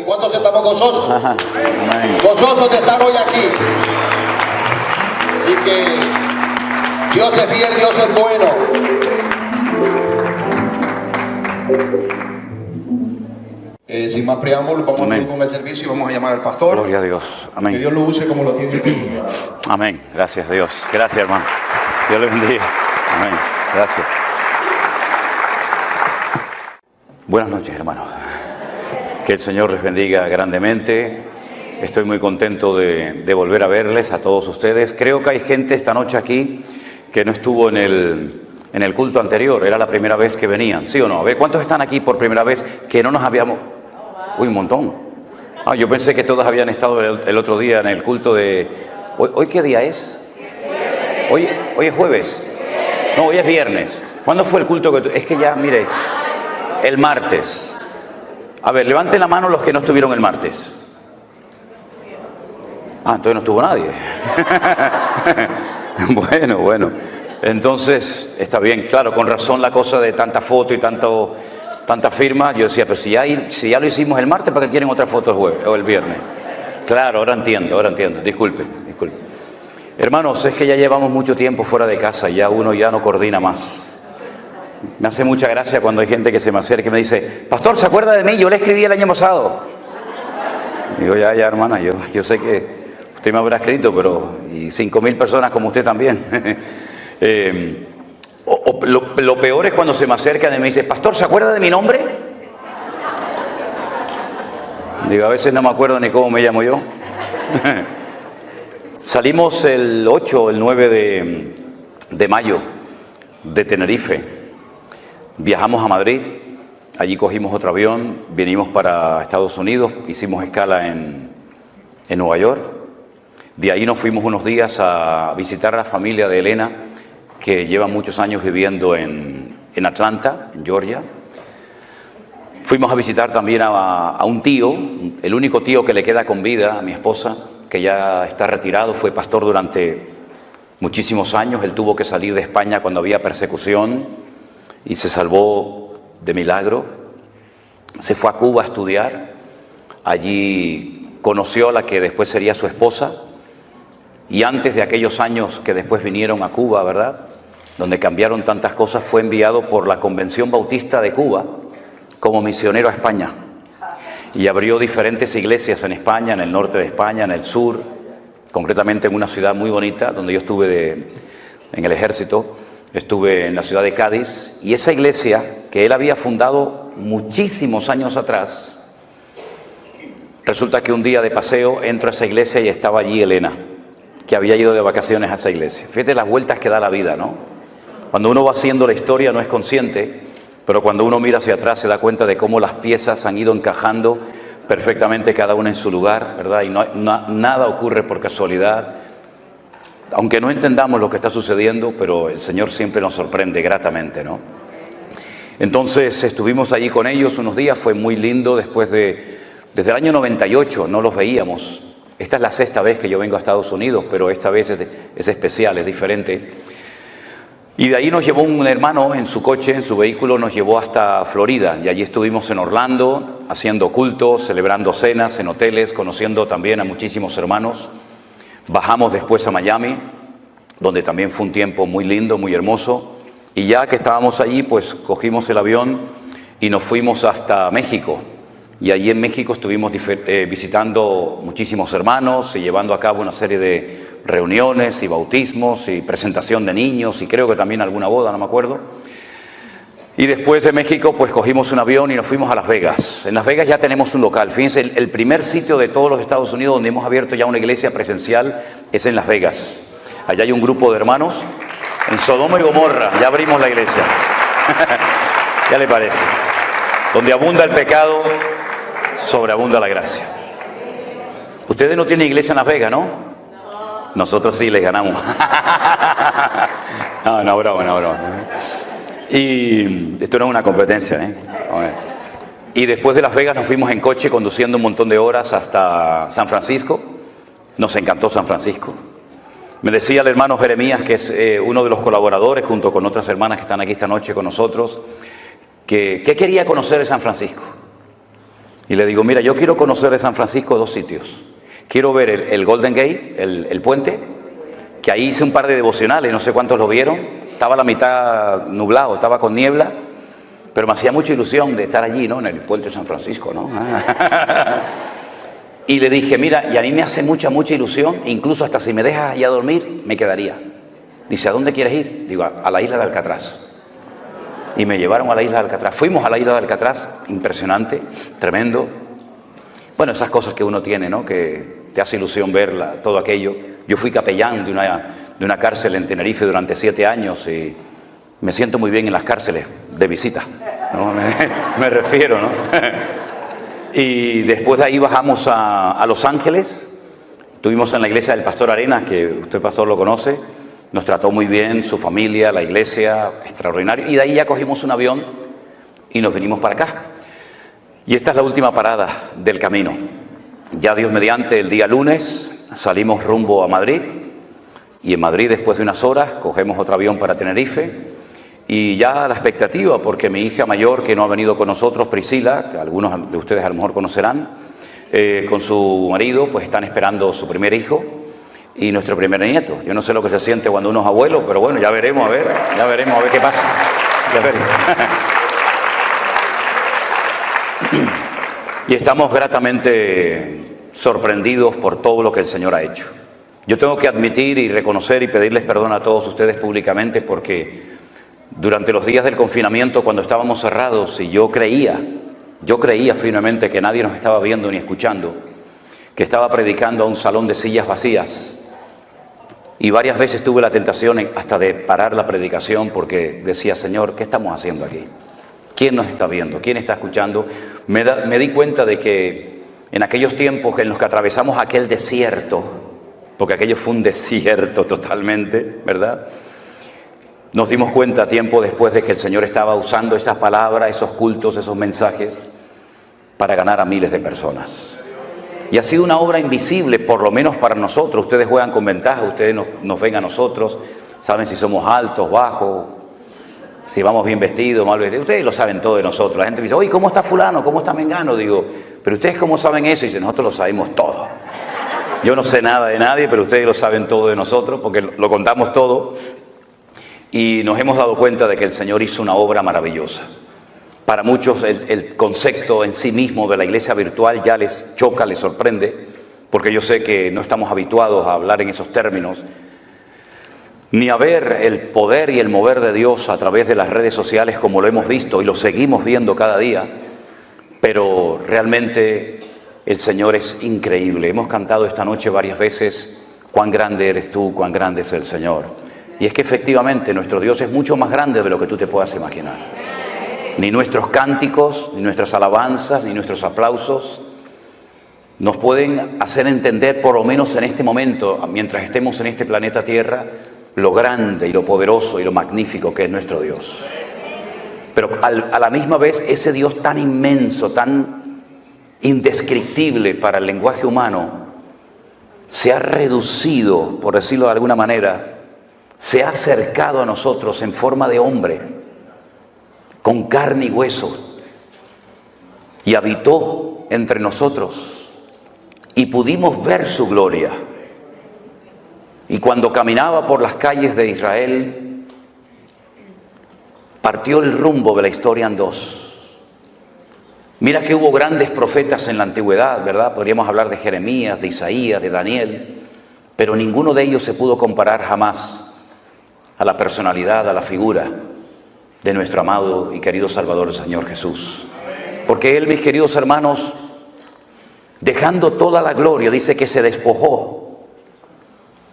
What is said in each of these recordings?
¿Cuántos estamos gozosos? Ajá. Gozosos de estar hoy aquí. Así que Dios es fiel, Dios es bueno. Sin más preámbulos, vamos a seguir con el servicio y vamos a llamar al pastor. Gloria a Dios. Amén. Que Dios lo use como lo tiene. Amén. Gracias, Dios. Gracias, hermano. Dios le bendiga. Amén. Gracias. Buenas noches, hermano. Que el Señor les bendiga grandemente. Estoy muy contento de volver a verles a todos ustedes. Creo que hay gente esta noche aquí que no estuvo en el culto anterior. Era la primera vez que venían, ¿sí o no? A ver, ¿cuántos están aquí por primera vez que no nos habíamos... Uy, un montón. Yo pensé que todos habían estado el otro día en el culto de... ¿Hoy qué día es? Hoy es jueves. No, hoy es viernes. ¿Cuándo fue el culto que... Es que ya, mire, el martes. A ver, levanten la mano los que no estuvieron el martes. Entonces no estuvo nadie. Bueno. Entonces, está bien, claro, con razón la cosa de tanta foto y tanta firma. Yo decía, pero si ya lo hicimos el martes, ¿para qué quieren otra foto el jueves o el viernes? Claro, ahora entiendo. Disculpen. Hermanos, es que ya llevamos mucho tiempo fuera de casa, ya uno ya no coordina más. Me hace mucha gracia cuando hay gente que se me acerca y me dice, pastor, ¿se acuerda de mí? Yo le escribí el año pasado. Digo, ya, hermana, yo sé que usted me habrá escrito, pero y 5.000 personas como usted también. Lo peor es cuando se me acercan y me dice, pastor, ¿se acuerda de mi nombre? Digo, a veces no me acuerdo ni cómo me llamo yo. Salimos el 8 o el 9 de mayo de Tenerife. Viajamos a Madrid, allí cogimos otro avión, vinimos para Estados Unidos, hicimos escala en Nueva York. De ahí nos fuimos unos días a visitar a la familia de Elena, que lleva muchos años viviendo en Atlanta, en Georgia. Fuimos a visitar también a un tío, el único tío que le queda con vida a mi esposa, que ya está retirado, fue pastor durante muchísimos años. Él tuvo que salir de España cuando había persecución y se salvó de milagro. Se fue a Cuba a estudiar. Allí conoció a la que después sería su esposa. Y antes de aquellos años que después vinieron a Cuba, ¿verdad?, donde cambiaron tantas cosas, fue enviado por la Convención Bautista de Cuba como misionero a España. Y abrió diferentes iglesias en España, en el norte de España, en el sur, concretamente en una ciudad muy bonita, donde yo estuve en el ejército, estuve en la ciudad de Cádiz, y esa iglesia que él había fundado muchísimos años atrás, resulta que un día de paseo entro a esa iglesia y estaba allí Elena, que había ido de vacaciones a esa iglesia. Fíjate las vueltas que da la vida, ¿no? Cuando uno va haciendo la historia no es consciente, pero cuando uno mira hacia atrás se da cuenta de cómo las piezas han ido encajando perfectamente cada una en su lugar, ¿verdad? Y nada ocurre por casualidad. Aunque no entendamos lo que está sucediendo, pero el Señor siempre nos sorprende gratamente, ¿no? Entonces estuvimos allí con ellos unos días, fue muy lindo. Desde el año 98 no los veíamos. Esta es la 6ª vez que yo vengo a Estados Unidos, pero esta vez es especial, es diferente. Y de ahí nos llevó un hermano en su coche, en su vehículo, nos llevó hasta Florida. Y allí estuvimos en Orlando, haciendo cultos, celebrando cenas en hoteles, conociendo también a muchísimos hermanos. Bajamos después a Miami, donde también fue un tiempo muy lindo, muy hermoso. Y ya que estábamos allí, pues cogimos el avión y nos fuimos hasta México. Y allí en México estuvimos visitando muchísimos hermanos y llevando a cabo una serie de reuniones y bautismos y presentación de niños y creo que también alguna boda, no me acuerdo. Y después de México, pues cogimos un avión y nos fuimos a Las Vegas. En Las Vegas ya tenemos un local. Fíjense, el primer sitio de todos los Estados Unidos donde hemos abierto ya una iglesia presencial es en Las Vegas. Allá hay un grupo de hermanos. En Sodoma y Gomorra ya abrimos la iglesia. ¿Ya le parece? Donde abunda el pecado, sobreabunda la gracia. Ustedes no tienen iglesia en Las Vegas, ¿no? Nosotros sí les ganamos. No, broma. Y esto no es una competencia, ¿eh? Y después de Las Vegas nos fuimos en coche conduciendo un montón de horas hasta San Francisco. Nos encantó San Francisco. Me decía el hermano Jeremías, que es uno de los colaboradores, junto con otras hermanas que están aquí esta noche con nosotros, que quería conocer de San Francisco. Y le digo, mira, yo quiero conocer de San Francisco 2 sitios. Quiero ver el Golden Gate, el puente, que ahí hice un par de devocionales, no sé cuántos lo vieron. Estaba a la mitad nublado, estaba con niebla, pero me hacía mucha ilusión de estar allí, ¿no? En el puente de San Francisco, ¿no? Y le dije, mira, y a mí me hace mucha ilusión, incluso hasta si me dejas allá a dormir, me quedaría. Dice, ¿a dónde quieres ir? Digo, a la isla de Alcatraz. Y me llevaron a la isla de Alcatraz. Fuimos a la isla de Alcatraz, impresionante, tremendo. Bueno, esas cosas que uno tiene, ¿no? Que te hace ilusión verla, todo aquello. Yo fui capellán de una cárcel en Tenerife durante 7 años y me siento muy bien en las cárceles de visita, ¿no? Me refiero, ¿no? Y después de ahí bajamos a Los Ángeles. Estuvimos en la iglesia del Pastor Arenas, que usted, pastor, lo conoce. Nos trató muy bien, su familia, la iglesia, extraordinario. Y de ahí ya cogimos un avión y nos vinimos para acá. Y esta es la última parada del camino. Ya Dios mediante, el día lunes salimos rumbo a Madrid. Y en Madrid, después de unas horas, cogemos otro avión para Tenerife. Y ya la expectativa, porque mi hija mayor, que no ha venido con nosotros, Priscila, que algunos de ustedes a lo mejor conocerán, con su marido, pues están esperando su primer hijo y nuestro primer nieto. Yo no sé lo que se siente cuando uno es abuelo, pero bueno, ya veremos a ver qué pasa. Ya veremos. Y estamos gratamente sorprendidos por todo lo que el Señor ha hecho. Yo tengo que admitir y reconocer y pedirles perdón a todos ustedes públicamente, porque durante los días del confinamiento, cuando estábamos cerrados, y yo creía firmemente que nadie nos estaba viendo ni escuchando, que estaba predicando a un salón de sillas vacías. Y varias veces tuve la tentación hasta de parar la predicación, porque decía, Señor, ¿qué estamos haciendo aquí? ¿Quién nos está viendo? ¿Quién está escuchando? Me di cuenta de que en aquellos tiempos en los que atravesamos aquel desierto, porque aquello fue un desierto totalmente, ¿verdad? Nos dimos cuenta tiempo después de que el Señor estaba usando esas palabras, esos cultos, esos mensajes para ganar a miles de personas. Y ha sido una obra invisible, por lo menos para nosotros. Ustedes juegan con ventaja, ustedes nos ven a nosotros, saben si somos altos, bajos, si vamos bien vestidos, mal vestidos. Ustedes lo saben todo de nosotros. La gente dice, oye, ¿cómo está fulano? ¿Cómo está mengano? Digo, ¿pero ustedes cómo saben eso? Y dice, nosotros lo sabemos todo. Yo no sé nada de nadie, pero ustedes lo saben todo de nosotros, porque lo contamos todo. Y nos hemos dado cuenta de que el Señor hizo una obra maravillosa. Para muchos el concepto en sí mismo de la iglesia virtual ya les choca, les sorprende, porque yo sé que no estamos habituados a hablar en esos términos, ni a ver el poder y el mover de Dios a través de las redes sociales como lo hemos visto y lo seguimos viendo cada día, pero realmente el Señor es increíble. Hemos cantado esta noche varias veces, cuán grande eres tú, cuán grande es el Señor. Y es que efectivamente nuestro Dios es mucho más grande de lo que tú te puedas imaginar. Ni nuestros cánticos, ni nuestras alabanzas, ni nuestros aplausos nos pueden hacer entender, por lo menos en este momento, mientras estemos en este planeta Tierra, lo grande y lo poderoso y lo magnífico que es nuestro Dios. Pero a la misma vez, ese Dios tan inmenso, tan indescriptible para el lenguaje humano, se ha reducido, por decirlo de alguna manera, se ha acercado a nosotros en forma de hombre, con carne y hueso, y habitó entre nosotros, y pudimos ver su gloria. Y cuando caminaba por las calles de Israel, partió el rumbo de la historia en dos. Mira que hubo grandes profetas en la antigüedad, ¿verdad? Podríamos hablar de Jeremías, de Isaías, de Daniel, pero ninguno de ellos se pudo comparar jamás a la personalidad, a la figura de nuestro amado y querido Salvador, el Señor Jesús. Porque Él, mis queridos hermanos, dejando toda la gloria, dice que se despojó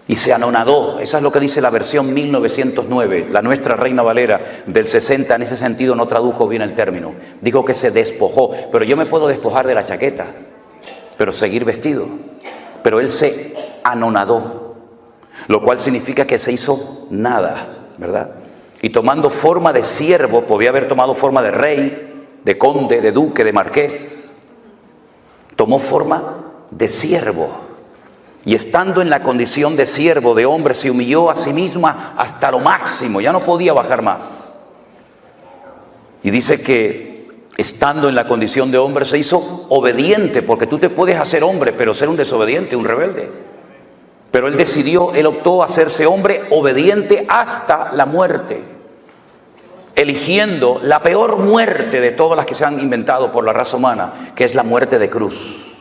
y se anonadó. Esa es lo que dice la versión 1909, la nuestra Reina Valera del 60, en ese sentido no tradujo bien el término. Dijo que se despojó, pero yo me puedo despojar de la chaqueta, pero seguir vestido. Pero Él se anonadó, lo cual significa que se hizo nada, ¿verdad? Y tomando forma de siervo, podía haber tomado forma de rey, de conde, de duque, de marqués. Tomó forma de siervo. Y estando en la condición de siervo, de hombre, se humilló a sí misma hasta lo máximo. Ya no podía bajar más. Y dice que estando en la condición de hombre, se hizo obediente, porque tú te puedes hacer hombre, pero ser un desobediente, un rebelde. Pero él decidió, él optó a hacerse hombre obediente hasta la muerte, eligiendo la peor muerte de todas las que se han inventado por la raza humana, que es la muerte de cruz.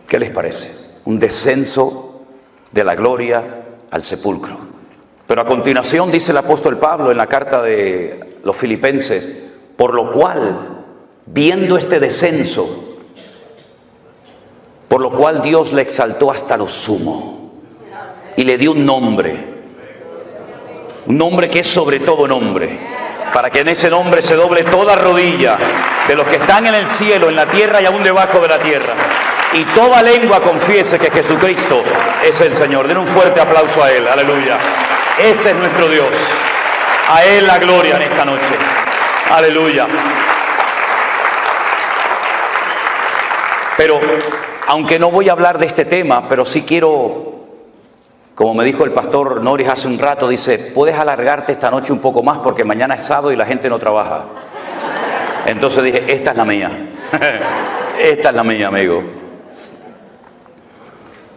¿Qué les parece? Un descenso de la gloria al sepulcro. Pero a continuación dice el apóstol Pablo en la carta de los Filipenses: por lo cual, viendo este descenso, por lo cual Dios le exaltó hasta lo sumo y le dio un nombre que es sobre todo nombre, para que en ese nombre se doble toda rodilla de los que están en el cielo, en la tierra y aún debajo de la tierra, y toda lengua confiese que Jesucristo es el Señor. Den un fuerte aplauso a Él, aleluya. Ese es nuestro Dios, a Él la gloria en esta noche, aleluya. Pero, aunque no voy a hablar de este tema, pero sí quiero, como me dijo el pastor Noris hace un rato, dice: puedes alargarte esta noche un poco más porque mañana es sábado y la gente no trabaja. Entonces dije, esta es la mía. Esta es la mía, amigo.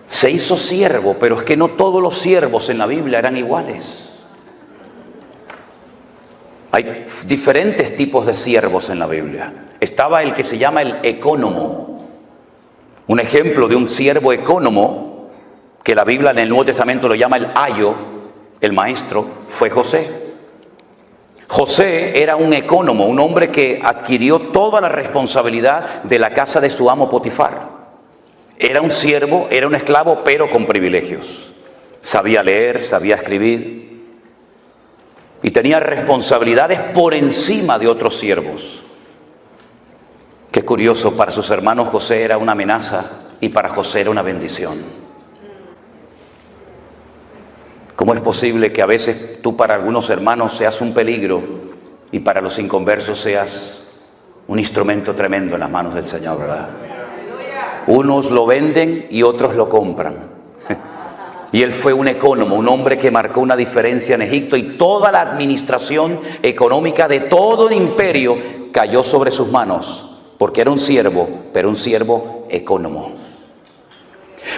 Se hizo siervo, pero es que no todos los siervos en la Biblia eran iguales. Hay diferentes tipos de siervos en la Biblia. Estaba el que se llama el ecónomo. Un ejemplo de un siervo ecónomo, que la Biblia en el Nuevo Testamento lo llama el ayo, el maestro, fue José. José era un ecónomo, un hombre que adquirió toda la responsabilidad de la casa de su amo Potifar. Era un siervo, era un esclavo, pero con privilegios. Sabía leer, sabía escribir y tenía responsabilidades por encima de otros siervos. Qué curioso, para sus hermanos José era una amenaza y para José era una bendición. ¿Cómo es posible que a veces tú para algunos hermanos seas un peligro y para los inconversos seas un instrumento tremendo en las manos del Señor, verdad? Unos lo venden y otros lo compran. Y él fue un ecónomo, un hombre que marcó una diferencia en Egipto, y toda la administración económica de todo el imperio cayó sobre sus manos. Porque era un siervo, pero un siervo ecónomo.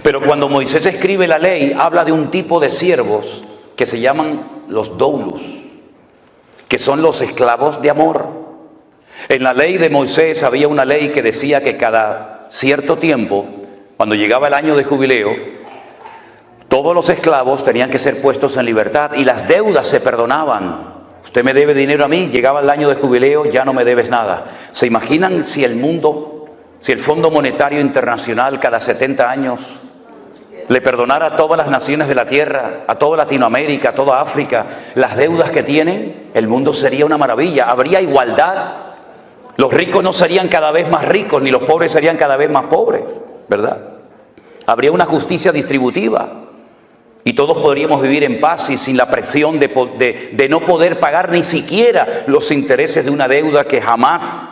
Pero cuando Moisés escribe la ley, habla de un tipo de siervos que se llaman los doulos, que son los esclavos de amor. En la ley de Moisés había una ley que decía que cada cierto tiempo, cuando llegaba el año de jubileo, todos los esclavos tenían que ser puestos en libertad y las deudas se perdonaban. Usted me debe dinero a mí, llegaba el año de jubileo, ya no me debes nada. ¿Se imaginan si el Fondo Monetario Internacional cada 70 años le perdonara a todas las naciones de la tierra, a toda Latinoamérica, a toda África, las deudas que tienen? El mundo sería una maravilla, habría igualdad. Los ricos no serían cada vez más ricos, ni los pobres serían cada vez más pobres, ¿verdad? Habría una justicia distributiva. Y todos podríamos vivir en paz y sin la presión de no poder pagar ni siquiera los intereses de una deuda que jamás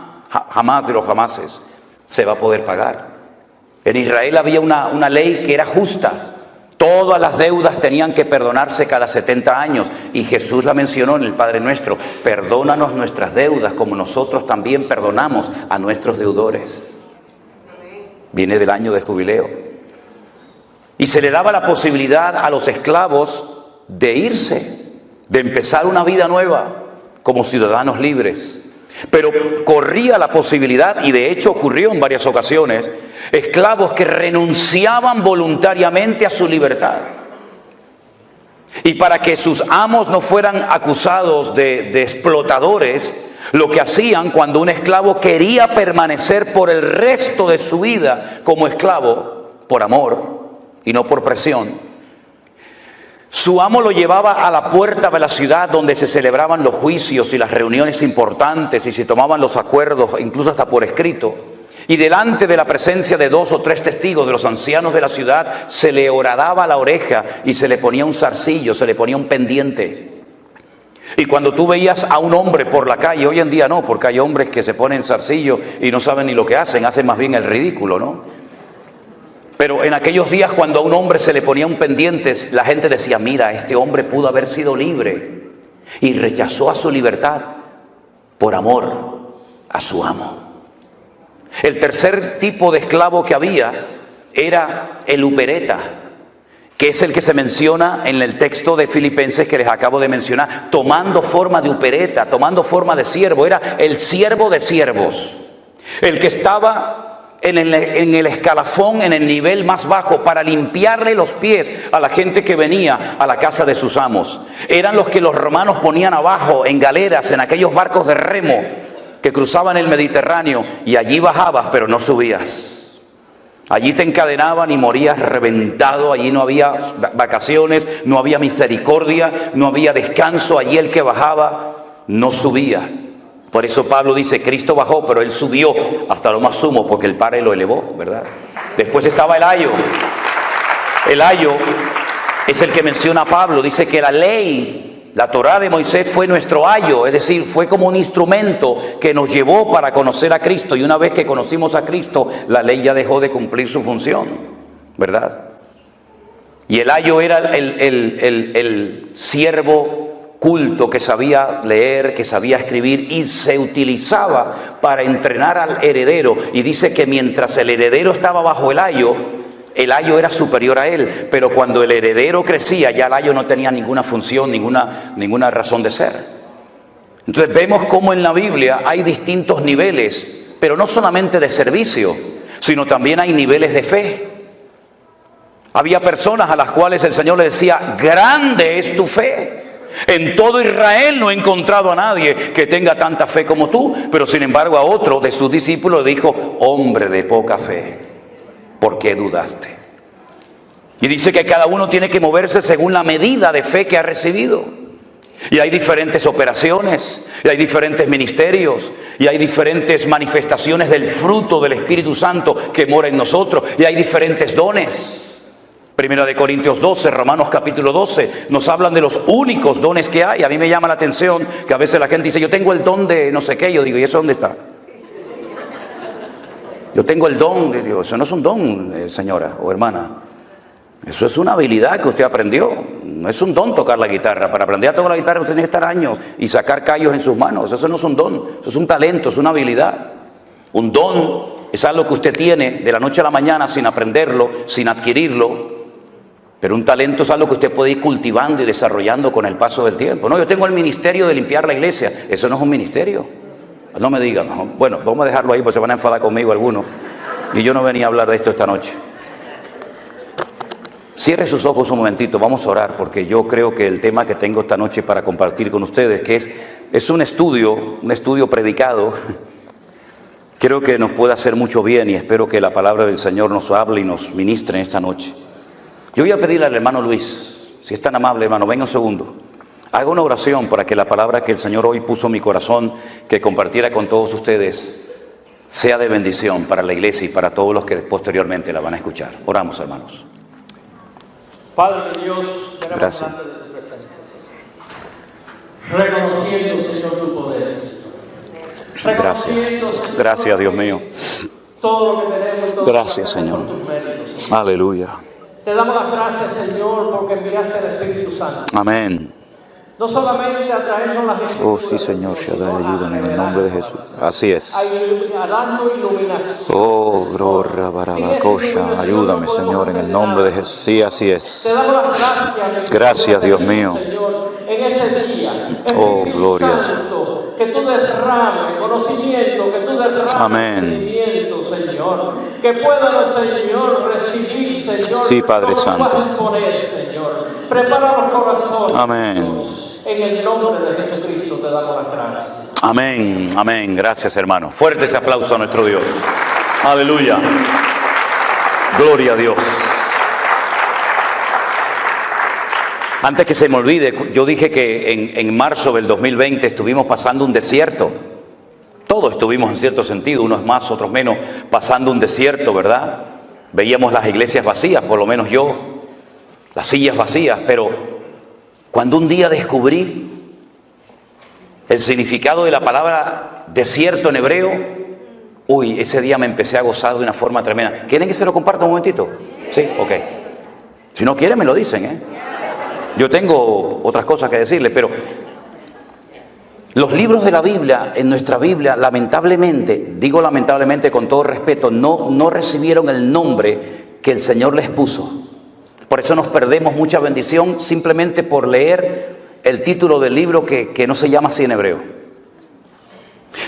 de los jamases se va a poder pagar. En Israel había una ley que era justa. Todas las deudas tenían que perdonarse cada 70 años. Y Jesús la mencionó en el Padre Nuestro: perdónanos nuestras deudas como nosotros también perdonamos a nuestros deudores. Viene del año de jubileo. Y se le daba la posibilidad a los esclavos de irse, de empezar una vida nueva como ciudadanos libres. Pero corría la posibilidad, y de hecho ocurrió en varias ocasiones, esclavos que renunciaban voluntariamente a su libertad. Y para que sus amos no fueran acusados de explotadores, lo que hacían cuando un esclavo quería permanecer por el resto de su vida como esclavo, por amor y no por presión, su amo lo llevaba a la puerta de la ciudad donde se celebraban los juicios y las reuniones importantes y se tomaban los acuerdos, incluso hasta por escrito. Y delante de la presencia de 2 o 3 testigos de los ancianos de la ciudad, se le horadaba la oreja y se le ponía un zarcillo, se le ponía un pendiente. Y cuando tú veías a un hombre por la calle, hoy en día no, porque hay hombres que se ponen zarcillo y no saben ni lo que hacen más bien el ridículo, ¿no? Pero en aquellos días, cuando a un hombre se le ponía un pendiente, la gente decía: mira, este hombre pudo haber sido libre y rechazó a su libertad por amor a su amo. El tercer tipo de esclavo que había era el upereta, que es el que se menciona en el texto de Filipenses que les acabo de mencionar, tomando forma de upereta, tomando forma de siervo. Era el siervo de siervos, el que estaba en el escalafón, en el nivel más bajo, para limpiarle los pies a la gente que venía a la casa de sus amos. Eran los que los romanos ponían abajo en galeras, en aquellos barcos de remo que cruzaban el Mediterráneo, y allí bajabas pero no subías. Allí te encadenaban y morías reventado. Allí no había vacaciones, no había misericordia, no había descanso. Allí el que bajaba no subía. Por eso Pablo dice, Cristo bajó, pero Él subió hasta lo más sumo, porque el Padre lo elevó, ¿verdad? Después estaba el ayo. El ayo es el que menciona Pablo. Dice que la ley, la Torá de Moisés fue nuestro ayo, es decir, fue como un instrumento que nos llevó para conocer a Cristo. Y una vez que conocimos a Cristo, la ley ya dejó de cumplir su función, ¿verdad? Y el ayo era el siervo culto que sabía leer, que sabía escribir, y se utilizaba para entrenar al heredero. Y dice que mientras el heredero estaba bajo el ayo era superior a él, pero cuando el heredero crecía, ya el ayo no tenía ninguna función, ninguna razón de ser. Entonces vemos cómo en la Biblia hay distintos niveles, pero no solamente de servicio, sino también hay niveles de fe. Había personas a las cuales el Señor le decía, grande es tu fe. En todo Israel no he encontrado a nadie que tenga tanta fe como tú. Pero sin embargo a otro de sus discípulos le dijo, hombre de poca fe, ¿por qué dudaste? Y dice que cada uno tiene que moverse según la medida de fe que ha recibido. Y hay diferentes operaciones, y hay diferentes ministerios, y hay diferentes manifestaciones del fruto del Espíritu Santo que mora en nosotros, y hay diferentes dones. Primera de Corintios 12, Romanos capítulo 12, nos hablan de los únicos dones que hay. A mí me llama la atención que a veces la gente dice, yo tengo el don de no sé qué. Yo digo, ¿y eso dónde está? Yo tengo el don. Digo, eso no es un don, señora o hermana. Eso es una habilidad que usted aprendió. No es un don tocar la guitarra. Para aprender a tocar la guitarra usted tiene que estar años y sacar callos en sus manos. Eso no es un don, eso es un talento, es una habilidad. Un don es algo que usted tiene de la noche a la mañana sin aprenderlo, sin adquirirlo. Pero un talento es algo que usted puede ir cultivando y desarrollando con el paso del tiempo. No, yo tengo el ministerio de limpiar la iglesia. Eso no es un ministerio. No me digan. No. Bueno, vamos a dejarlo ahí porque se van a enfadar conmigo algunos. Y yo no venía a hablar de esto esta noche. Cierre sus ojos un momentito, vamos a orar, porque yo creo que el tema que tengo esta noche para compartir con ustedes, que es un estudio predicado, creo que nos puede hacer mucho bien, y espero que la palabra del Señor nos hable y nos ministre en esta noche. Yo voy a pedirle al hermano Luis, si es tan amable, hermano, venga un segundo. Haga una oración para que la palabra que el Señor hoy puso en mi corazón, que compartiera con todos ustedes, sea de bendición para la iglesia y para todos los que posteriormente la van a escuchar. Oramos, hermanos. Padre Dios, gracias. Delante de tu presencia, reconociendo, Señor, tu poder. Gracias. Gracias, Dios mío. Todo lo que tenemos, todo gracias, Señor. Por tus méritos, Señor. Aleluya. Te damos las gracias, Señor, porque enviaste al Espíritu Santo. Amén. No solamente a traernos las escrituras. Oh, sí, Señor, ayúdame en el nombre de Jesús. Así es. A darnos iluminación. Oh, gloria, barabacosha. Ayúdame, Señor, en el nombre de Jesús. Sí, así es. Te damos las gracias. Gracias, Dios mío. Señor, en este día. Oh, gloria. Santo, que tú derrames conocimiento, que tú derrames entendimiento, Señor. Que puedan, Señor, recibir, Señor. Sí, Padre Santo. Exponer, Señor. Prepara los corazones. Amén. Dios. En el nombre de Jesucristo te damos las gracias. Amén, amén. Gracias, hermano. Fuerte ese aplauso a nuestro Dios. Aleluya. Gloria a Dios. Antes que se me olvide, yo dije que en marzo del 2020 estuvimos pasando un desierto. Todos estuvimos en cierto sentido, unos más, otros menos, pasando un desierto, ¿verdad? Veíamos las iglesias vacías, por lo menos yo, las sillas vacías, pero cuando un día descubrí el significado de la palabra desierto en hebreo, ese día me empecé a gozar de una forma tremenda. ¿Quieren que se lo comparta un momentito? Sí, ok. Si no quieren me lo dicen, Yo tengo otras cosas que decirles, pero Los libros de la Biblia, en nuestra Biblia, lamentablemente, digo lamentablemente con todo respeto, no recibieron el nombre que el Señor les puso. Por eso nos perdemos mucha bendición simplemente por leer el título del libro que no se llama así en hebreo.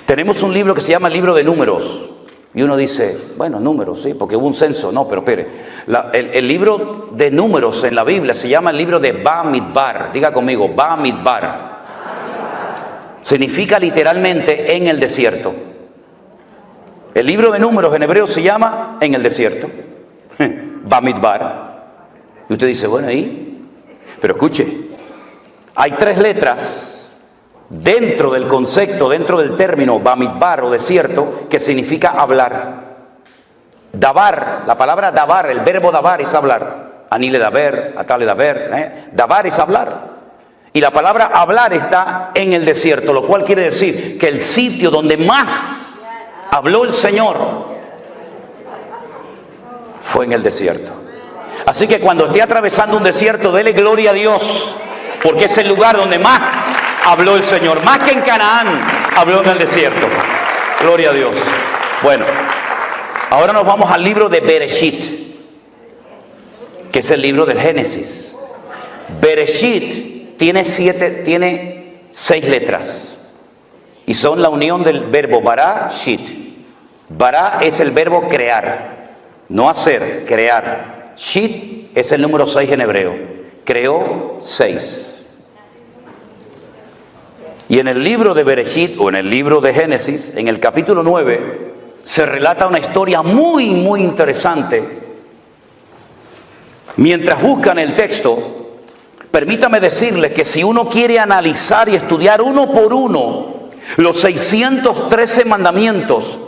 Tenemos un libro que se llama el libro de Números. Y uno dice, bueno, números, sí, porque hubo un censo. No, pero espere. El libro de Números en la Biblia se llama el libro de Bamidbar. Diga conmigo, Bamidbar. Significa literalmente en el desierto. El libro de Números en hebreo se llama en el desierto. Bamidbar. Y usted dice, bueno, ¿y? Pero escuche, hay 3 letras dentro del concepto, dentro del término Bamidbar o desierto, que significa hablar. Dabar, la palabra dabar, el verbo dabar es hablar. Anile daber, atale daber, dabar es hablar. Y la palabra hablar está en el desierto, lo cual quiere decir que el sitio donde más habló el Señor fue en el desierto. Así que cuando esté atravesando un desierto, dele gloria a Dios, porque es el lugar donde más habló el Señor. Más que en Canaán, habló en el desierto. Gloria a Dios. Bueno, ahora nos vamos al libro de Bereshit, que es el libro del Génesis. Bereshit tiene 6 letras y son la unión del verbo bara, shit. Bara es el verbo crear, no hacer, crear. Shit es el número 6 en hebreo. Creó 6. Y en el libro de Bereshit, o en el libro de Génesis, en el capítulo 9, se relata una historia muy, muy interesante. Mientras buscan el texto, permítame decirles que si uno quiere analizar y estudiar uno por uno los 613 mandamientos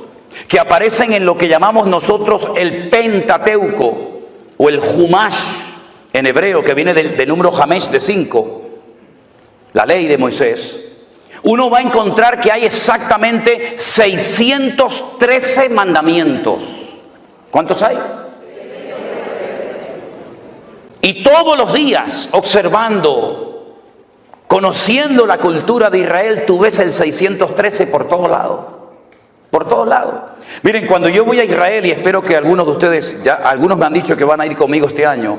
que aparecen en lo que llamamos nosotros el Pentateuco, o el Humash en hebreo, que viene del número Hamesh de 5, la ley de Moisés, uno va a encontrar que hay exactamente 613 mandamientos. ¿Cuántos hay? Y todos los días, observando, conociendo la cultura de Israel, tú ves el 613 por todos lados. Por todos lados. Miren, cuando yo voy a Israel, y espero que algunos de ustedes, ya algunos me han dicho que van a ir conmigo este año,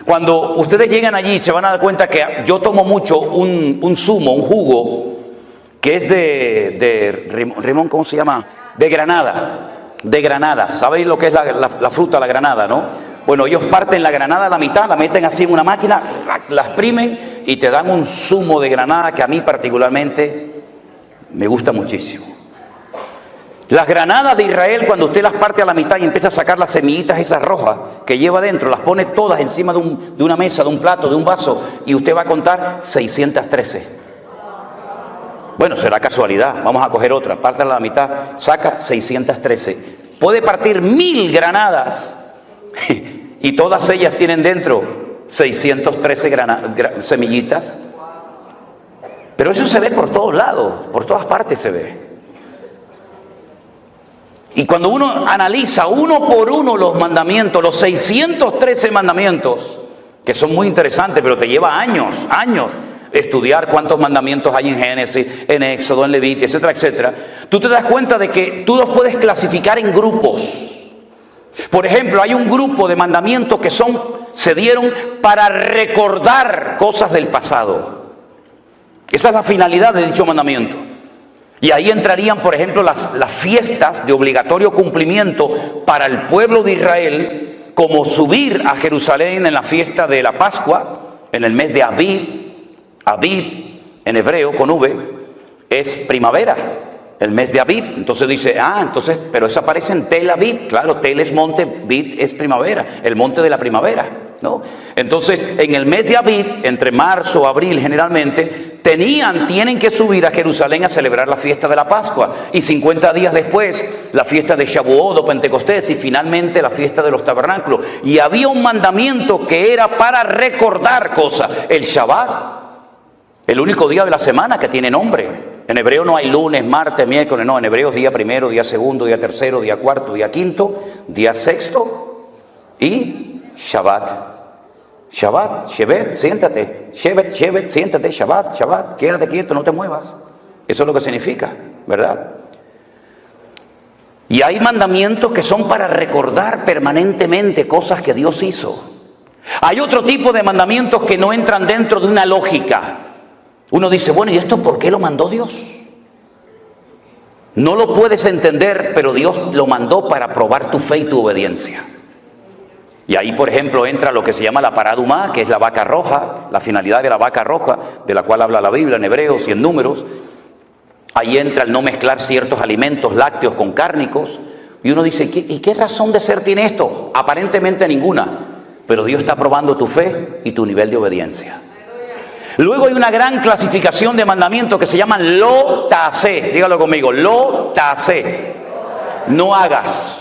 cuando ustedes llegan allí se van a dar cuenta que yo tomo mucho un zumo, un jugo, que es de Rimón, ¿cómo se llama? De granada. ¿Sabéis lo que es la fruta, la granada, no? Bueno, ellos parten la granada a la mitad, la meten así en una máquina, la exprimen y te dan un zumo de granada que a mí particularmente me gusta muchísimo. Las granadas de Israel, cuando usted las parte a la mitad y empieza a sacar las semillitas esas rojas que lleva dentro, las pone todas encima de una mesa, de un plato, de un vaso, y usted va a contar 613. Bueno, será casualidad, vamos a coger otra, pártela a la mitad, saca 613. Puede partir 1000 granadas y todas ellas tienen dentro 613 semillitas. Pero eso se ve por todos lados, por todas partes se ve. Y cuando uno analiza uno por uno los mandamientos, los 613 mandamientos, que son muy interesantes, pero te lleva años estudiar cuántos mandamientos hay en Génesis, en Éxodo, en Levítico, etcétera, etcétera, tú te das cuenta de que tú los puedes clasificar en grupos. Por ejemplo, hay un grupo de mandamientos que se dieron para recordar cosas del pasado. Esa es la finalidad de dicho mandamiento. Y ahí entrarían, por ejemplo, las fiestas de obligatorio cumplimiento para el pueblo de Israel, como subir a Jerusalén en la fiesta de la Pascua, en el mes de Abib. Abib, en hebreo, con V, es primavera, el mes de Abib. Entonces dice, pero eso aparece en Tel Aviv. Claro, Tel es monte, Abib es primavera, el monte de la primavera, ¿no? Entonces, en el mes de Abib, entre marzo, abril generalmente, tienen que subir a Jerusalén a celebrar la fiesta de la Pascua. Y 50 días después, la fiesta de Shavuot o Pentecostés, y finalmente la fiesta de los tabernáculos. Y había un mandamiento que era para recordar cosas. El Shabbat, el único día de la semana que tiene nombre. En hebreo no hay lunes, martes, miércoles, no. En hebreo es día primero, día segundo, día tercero, día cuarto, día quinto, día sexto y Shabbat. Shabbat, Shevet, siéntate. Shevet, siéntate. Shabbat, quédate quieto, no te muevas. Eso es lo que significa, ¿verdad? Y hay mandamientos que son para recordar permanentemente cosas que Dios hizo. Hay otro tipo de mandamientos que no entran dentro de una lógica. Uno dice, bueno, ¿y esto por qué lo mandó Dios? No lo puedes entender, pero Dios lo mandó para probar tu fe y tu obediencia. Y ahí, por ejemplo, entra lo que se llama la paradumá, que es la vaca roja, la finalidad de la vaca roja, de la cual habla la Biblia en Hebreos y en Números. Ahí entra el no mezclar ciertos alimentos lácteos con cárnicos. Y uno dice, ¿y qué razón de ser tiene esto? Aparentemente ninguna. Pero Dios está probando tu fe y tu nivel de obediencia. Luego hay una gran clasificación de mandamientos que se llaman lo ta'asé. Dígalo conmigo, lo ta'asé. No hagas.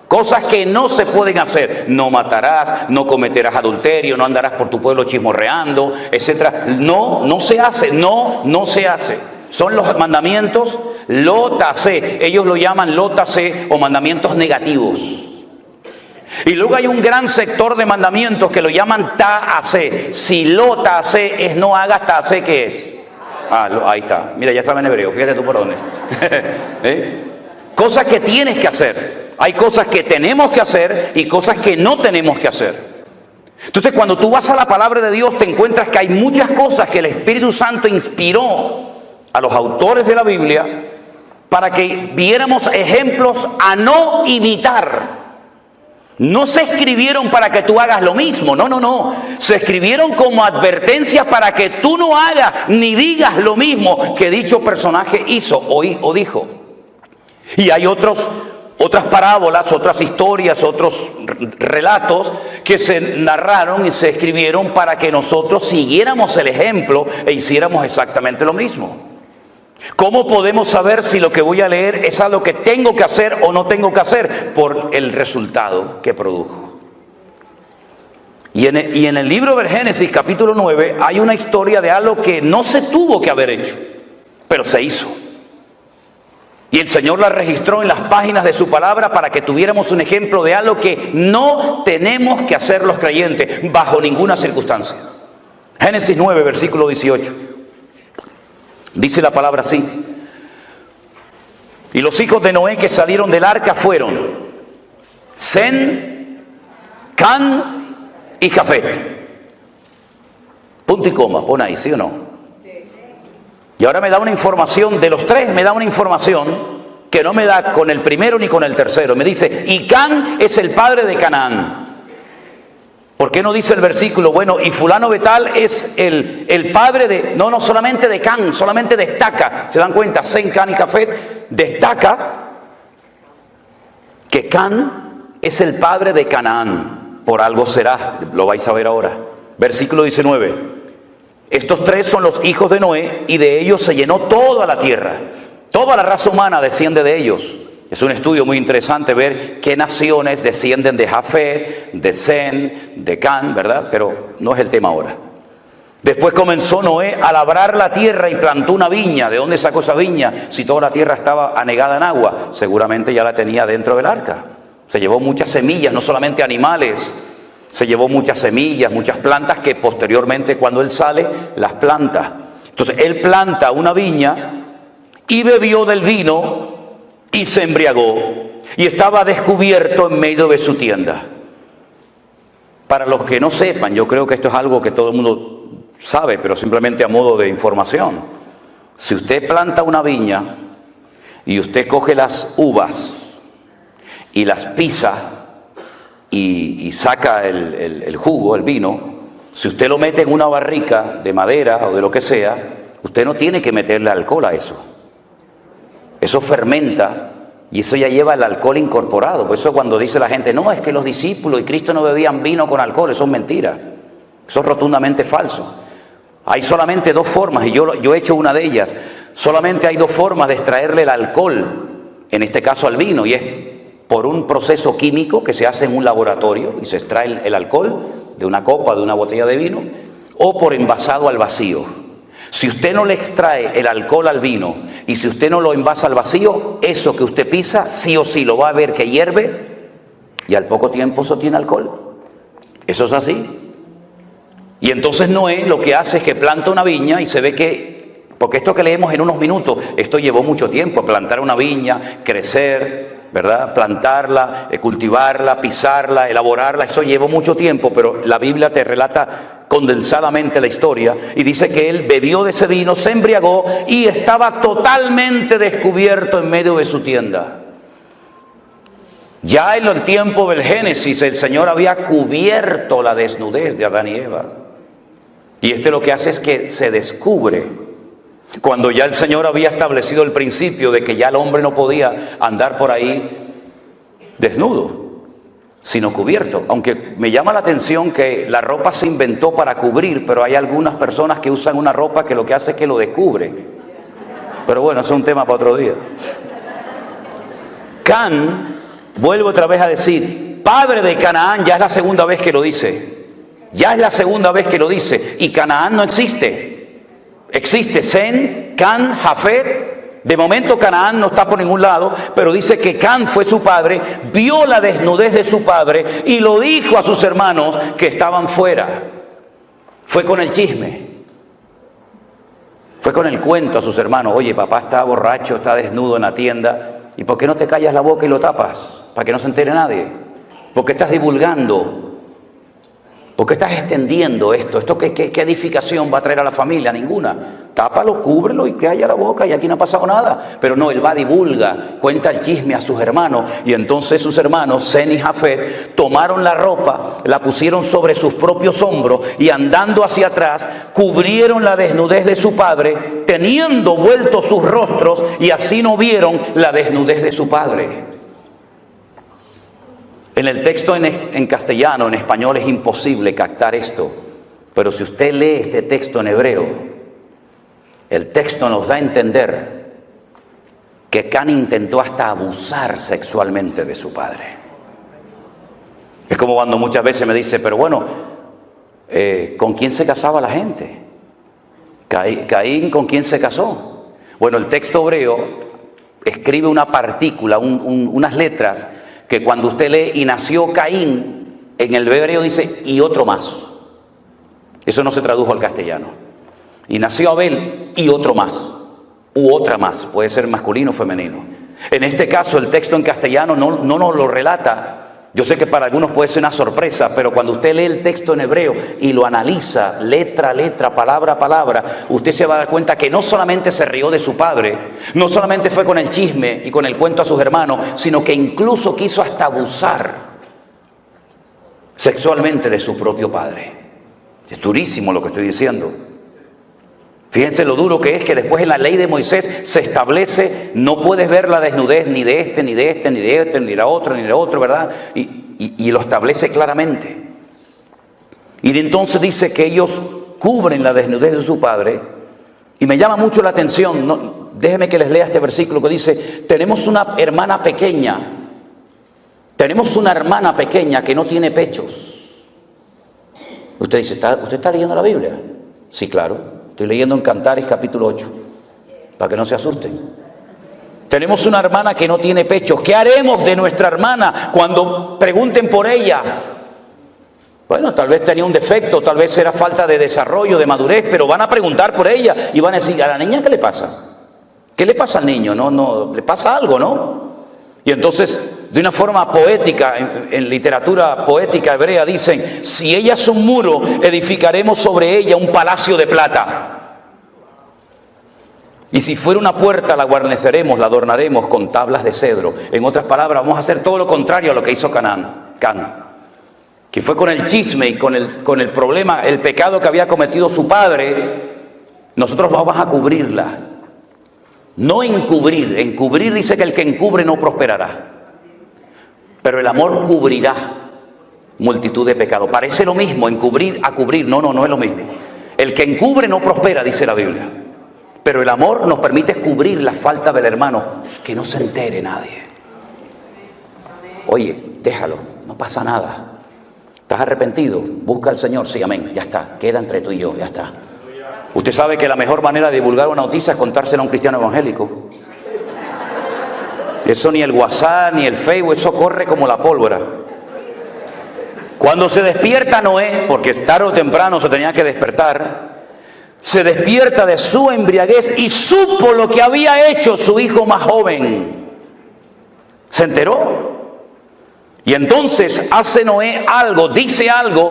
Cosas que no se pueden hacer. No matarás, no cometerás adulterio, no andarás por tu pueblo chismorreando, etc. No se hace, no se hace. Son los mandamientos lo ta'asé. Ellos lo llaman lo ta'asé o mandamientos negativos. Y luego hay un gran sector de mandamientos que lo llaman ta'asé. Si lo ta'asé es no hagas, ta'asé, ¿qué es? Ahí está. Mira, ya saben hebreo, fíjate tú por dónde. Cosas que tienes que hacer. Hay cosas que tenemos que hacer y cosas que no tenemos que hacer. Entonces, cuando tú vas a la palabra de Dios, te encuentras que hay muchas cosas que el Espíritu Santo inspiró a los autores de la Biblia para que viéramos ejemplos a no imitar. No se escribieron para que tú hagas lo mismo, no. Se escribieron como advertencias para que tú no hagas ni digas lo mismo que dicho personaje hizo o dijo. Y hay otras parábolas, otras historias, otros relatos que se narraron y se escribieron para que nosotros siguiéramos el ejemplo e hiciéramos exactamente lo mismo. ¿Cómo podemos saber si lo que voy a leer es algo que tengo que hacer o no tengo que hacer? Por el resultado que produjo. Y en el libro del Génesis, capítulo 9, hay una historia de algo que no se tuvo que haber hecho, pero se hizo. Y el Señor la registró en las páginas de su palabra para que tuviéramos un ejemplo de algo que no tenemos que hacer los creyentes bajo ninguna circunstancia. Génesis 9, versículo 18. Dice la palabra así: y los hijos de Noé que salieron del arca fueron Sem, Can y Jafet. Punto y coma, pon ahí, ¿sí o no? Sí. Y ahora me da una información, de los tres me da una información que no me da con el primero ni con el tercero. Me dice, y Can es el padre de Canaán. ¿Por qué no dice el versículo? Bueno, y fulano de tal es el padre de... No solamente de Can, solamente destaca. ¿Se dan cuenta? Sem, Can y Jafet destaca que Can es el padre de Canaán. Por algo será, lo vais a ver ahora. Versículo 19. Estos tres son los hijos de Noé y de ellos se llenó toda la tierra. Toda la raza humana desciende de ellos. Es un estudio muy interesante ver qué naciones descienden de Jafet, de Sem, de Can, ¿verdad? Pero no es el tema ahora. Después comenzó Noé a labrar la tierra y plantó una viña. ¿De dónde sacó esa viña? Si toda la tierra estaba anegada en agua, seguramente ya la tenía dentro del arca. Se llevó muchas semillas, no solamente animales, se llevó muchas semillas, muchas plantas que posteriormente cuando él sale, las planta. Entonces él planta una viña y bebió del vino y se embriagó y estaba descubierto en medio de su tienda. Para los que no sepan, yo creo que esto es algo que todo el mundo sabe, pero simplemente a modo de información. Si usted planta una viña y usted coge las uvas y las pisa y saca el jugo, el vino, si usted lo mete en una barrica de madera o de lo que sea, usted no tiene que meterle alcohol a eso. Eso fermenta y eso ya lleva el alcohol incorporado. Por eso cuando dice la gente, no, es que los discípulos y Cristo no bebían vino con alcohol, eso es mentira. Eso es rotundamente falso. Hay solamente dos formas, y yo he hecho una de ellas. Solamente hay dos formas de extraerle el alcohol, en este caso al vino, y es por un proceso químico que se hace en un laboratorio y se extrae el alcohol de una copa, de una botella de vino, o por envasado al vacío. Si usted no le extrae el alcohol al vino y si usted no lo envasa al vacío, eso que usted pisa sí o sí lo va a ver que hierve y al poco tiempo eso tiene alcohol. Eso es así. Y entonces Noé lo que hace es que planta una viña y se ve que Porque esto que leemos en unos minutos, esto llevó mucho tiempo, plantar una viña, crecer, ¿verdad? Plantarla, cultivarla, pisarla, elaborarla, eso llevó mucho tiempo, pero la Biblia te relata condensadamente la historia y dice que él bebió de ese vino, se embriagó y estaba totalmente descubierto en medio de su tienda. Ya en el tiempo del Génesis el Señor había cubierto la desnudez de Adán y Eva. Y lo que hace es que se descubre. Cuando ya el Señor había establecido el principio de que ya el hombre no podía andar por ahí desnudo, sino cubierto. Aunque me llama la atención que la ropa se inventó para cubrir, pero hay algunas personas que usan una ropa que lo que hace es que lo descubre. Pero bueno, eso es un tema para otro día. Can, vuelvo otra vez a decir, padre de Canaán, ya es la segunda vez que lo dice. Ya es la segunda vez que lo dice. Y Canaán no existe. Existe Sem, Can, Jafet. De momento Canaán no está por ningún lado, pero dice que Can fue su padre, vio la desnudez de su padre y lo dijo a sus hermanos que estaban fuera. Fue con el chisme. Fue con el cuento a sus hermanos. Oye, papá está borracho, está desnudo en la tienda. ¿Y por qué no te callas la boca y lo tapas? Para que no se entere nadie. ¿Por qué estás divulgando? ¿Por qué estás extendiendo esto? ¿Esto qué edificación va a traer a la familia? Ninguna. Tápalo, cúbrelo y que haya la boca y aquí no ha pasado nada. Pero no, él va, divulga, cuenta el chisme a sus hermanos. Y entonces sus hermanos, Sem y Jafet, tomaron la ropa, la pusieron sobre sus propios hombros y andando hacia atrás, cubrieron la desnudez de su padre, teniendo vueltos sus rostros y así no vieron la desnudez de su padre. En el texto en castellano, en español es imposible captar esto, pero si usted lee este texto en hebreo, el texto nos da a entender que Can intentó hasta abusar sexualmente de su padre. Es como cuando muchas veces me dice, pero bueno, ¿con quién se casaba la gente? Caín, ¿con quién se casó? Bueno, el texto hebreo escribe una partícula, unas letras, que cuando usted lee y nació Caín, en el hebreo dice y otro más. Eso no se tradujo al castellano. Y nació Abel y otro más, u otra más, puede ser masculino o femenino. En este caso el texto en castellano no nos lo relata. Yo sé que para algunos puede ser una sorpresa, pero cuando usted lee el texto en hebreo y lo analiza letra a letra, palabra a palabra, usted se va a dar cuenta que no solamente se rió de su padre, no solamente fue con el chisme y con el cuento a sus hermanos, sino que incluso quiso hasta abusar sexualmente de su propio padre. Es durísimo lo que estoy diciendo. Fíjense lo duro que es que después en la ley de Moisés se establece, no puedes ver la desnudez ni de este, ni de este, ni de este, ni de la otra, ni de otro, ¿verdad? Y lo establece claramente. Y de entonces dice que ellos cubren la desnudez de su padre. Y me llama mucho la atención, déjenme que les lea este versículo que dice, tenemos una hermana pequeña que no tiene pechos. Usted dice, ¿usted está leyendo la Biblia? Sí, claro. Estoy leyendo en Cantares capítulo 8, para que no se asusten. Tenemos una hermana que no tiene pechos. ¿Qué haremos de nuestra hermana cuando pregunten por ella? Bueno, tal vez tenía un defecto, tal vez era falta de desarrollo, de madurez, pero van a preguntar por ella y van a decir, ¿a la niña qué le pasa? ¿Qué le pasa al niño? No, le pasa algo, ¿no? Y entonces, de una forma poética, en literatura poética hebrea dicen, si ella es un muro, edificaremos sobre ella un palacio de plata. Y si fuera una puerta, la guarneceremos, la adornaremos con tablas de cedro. En otras palabras, vamos a hacer todo lo contrario a lo que hizo Can, que fue con el chisme y con el problema, el pecado que había cometido su padre. Nosotros vamos a cubrirla. No encubrir. Encubrir dice que el que encubre no prosperará. Pero el amor cubrirá multitud de pecados. Parece lo mismo, encubrir a cubrir. No es lo mismo. El que encubre no prospera, dice la Biblia. Pero el amor nos permite cubrir la falta del hermano, que no se entere nadie. Oye, déjalo, no pasa nada. ¿Estás arrepentido? Busca al Señor, sí, amén, ya está. Queda entre tú y yo, ya está. Usted sabe que la mejor manera de divulgar una noticia es contársela a un cristiano evangélico. Eso ni el WhatsApp, ni el Facebook, eso corre como la pólvora. Cuando se despierta Noé, porque tarde o temprano se tenía que despertar, se despierta de su embriaguez y supo lo que había hecho su hijo más joven. Se enteró. Y entonces hace Noé algo, dice algo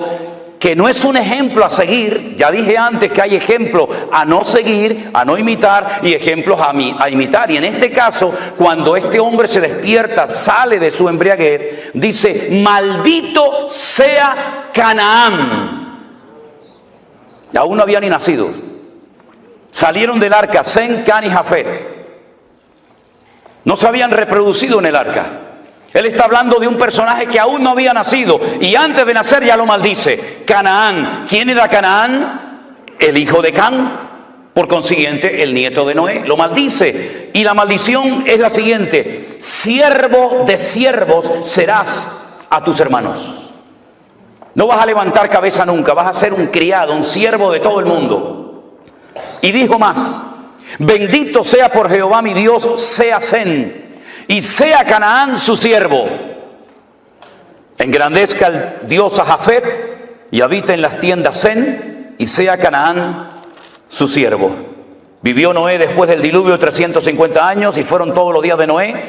que no es un ejemplo a seguir. Ya dije antes que hay ejemplos a no seguir, a no imitar, y ejemplos a imitar. Y en este caso, cuando este hombre se despierta, sale de su embriaguez, dice: maldito sea Canaán. Y aún no había ni nacido. Salieron del arca Sem, Can y Jafet. No se habían reproducido en el arca. Él está hablando de un personaje que aún no había nacido, y antes de nacer ya lo maldice. Canaán. ¿Quién era Canaán? El hijo de Can, por consiguiente el nieto de Noé. Lo maldice, y la maldición es la siguiente: siervo de siervos serás a tus hermanos. No vas a levantar cabeza nunca, vas a ser un criado, un siervo de todo el mundo. Y dijo más: bendito sea por Jehová mi Dios, sea Sem, y sea Canaán su siervo. Engrandezca el Dios a Jafet, y habita en las tiendas Sem, y sea Canaán su siervo. Vivió Noé después del diluvio 350 años, y fueron todos los días de Noé,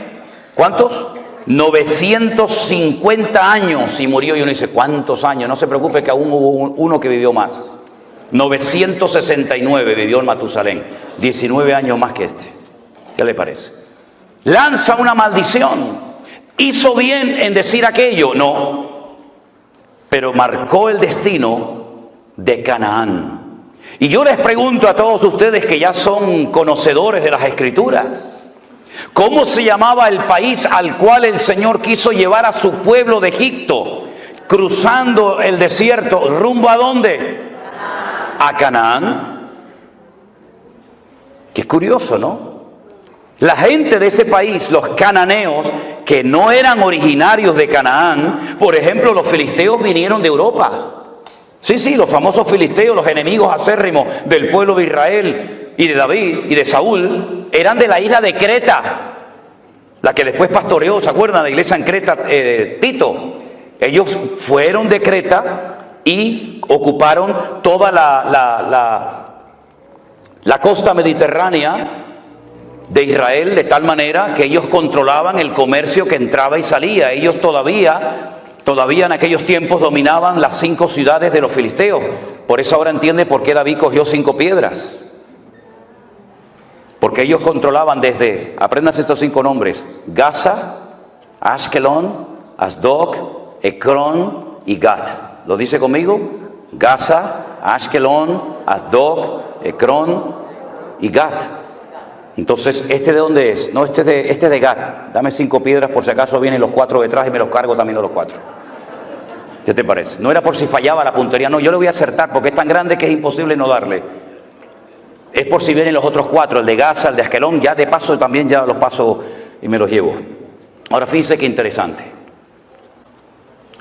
¿cuántos? 950 años, y murió. Y uno dice: ¿cuántos años? No se preocupe, que aún hubo uno que vivió más. 969 vivió en Matusalén, 19 años más que este. ¿Qué le parece? Lanza una maldición. ¿Hizo bien en decir aquello? No. Pero marcó el destino de Canaán. Y yo les pregunto a todos ustedes que ya son conocedores de las Escrituras: ¿cómo se llamaba el país al cual el Señor quiso llevar a su pueblo de Egipto, cruzando el desierto, rumbo a dónde? A Canaán. Qué curioso, ¿no? La gente de ese país, los cananeos, que no eran originarios de Canaán, por ejemplo, los filisteos vinieron de Europa. Sí, los famosos filisteos, los enemigos acérrimos del pueblo de Israel y de David y de Saúl, eran de la isla de Creta, la que después pastoreó, ¿se acuerdan? La iglesia en Creta, Tito. Ellos fueron de Creta y ocuparon toda la costa mediterránea de Israel, de tal manera que ellos controlaban el comercio que entraba y salía. Ellos todavía en aquellos tiempos dominaban las 5 ciudades de los filisteos. Por eso ahora entiende por qué David cogió 5 piedras. Porque ellos controlaban desde, apréndanse estos 5 nombres: Gaza, Ashkelon, Asdod, Ecrón y Gat. ¿Lo dice conmigo? Gaza, Ashkelon, Asdod, Ecrón y Gat. Entonces, ¿este de dónde es? No, este es de Gat. Dame 5 piedras por si acaso vienen los 4 detrás y me los cargo también a los 4. ¿Qué te parece? No era por si fallaba la puntería, no, yo le voy a acertar porque es tan grande que es imposible no darle. Es por si vienen los otros 4, el de Gaza, el de Askelón, ya de paso también ya los paso y me los llevo. Ahora fíjense qué interesante.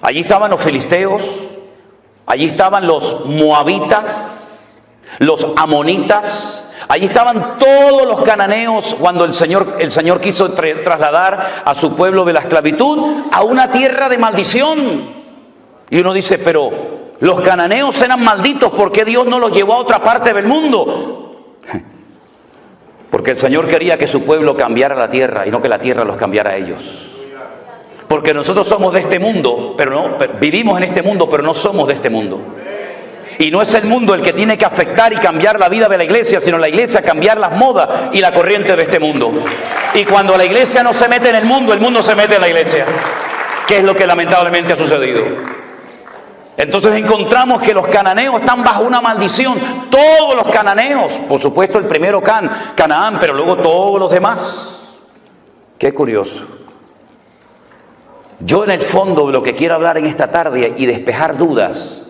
Allí estaban los filisteos, allí estaban los moabitas, los amonitas. Allí estaban todos los cananeos cuando el Señor quiso trasladar a su pueblo de la esclavitud a una tierra de maldición. Y uno dice: pero los cananeos eran malditos, ¿por qué Dios no los llevó a otra parte del mundo? Porque el Señor quería que su pueblo cambiara la tierra y no que la tierra los cambiara a ellos. Porque nosotros somos de este mundo, vivimos en este mundo, pero no somos de este mundo. Y no es el mundo el que tiene que afectar y cambiar la vida de la iglesia, sino la iglesia cambiar las modas y la corriente de este mundo. Y cuando la iglesia no se mete en el mundo se mete en la iglesia, que es lo que lamentablemente ha sucedido. Entonces encontramos que los cananeos están bajo una maldición. Todos los cananeos, por supuesto el primero Canaán, pero luego todos los demás. Qué curioso. Yo en el fondo lo que quiero hablar en esta tarde y despejar dudas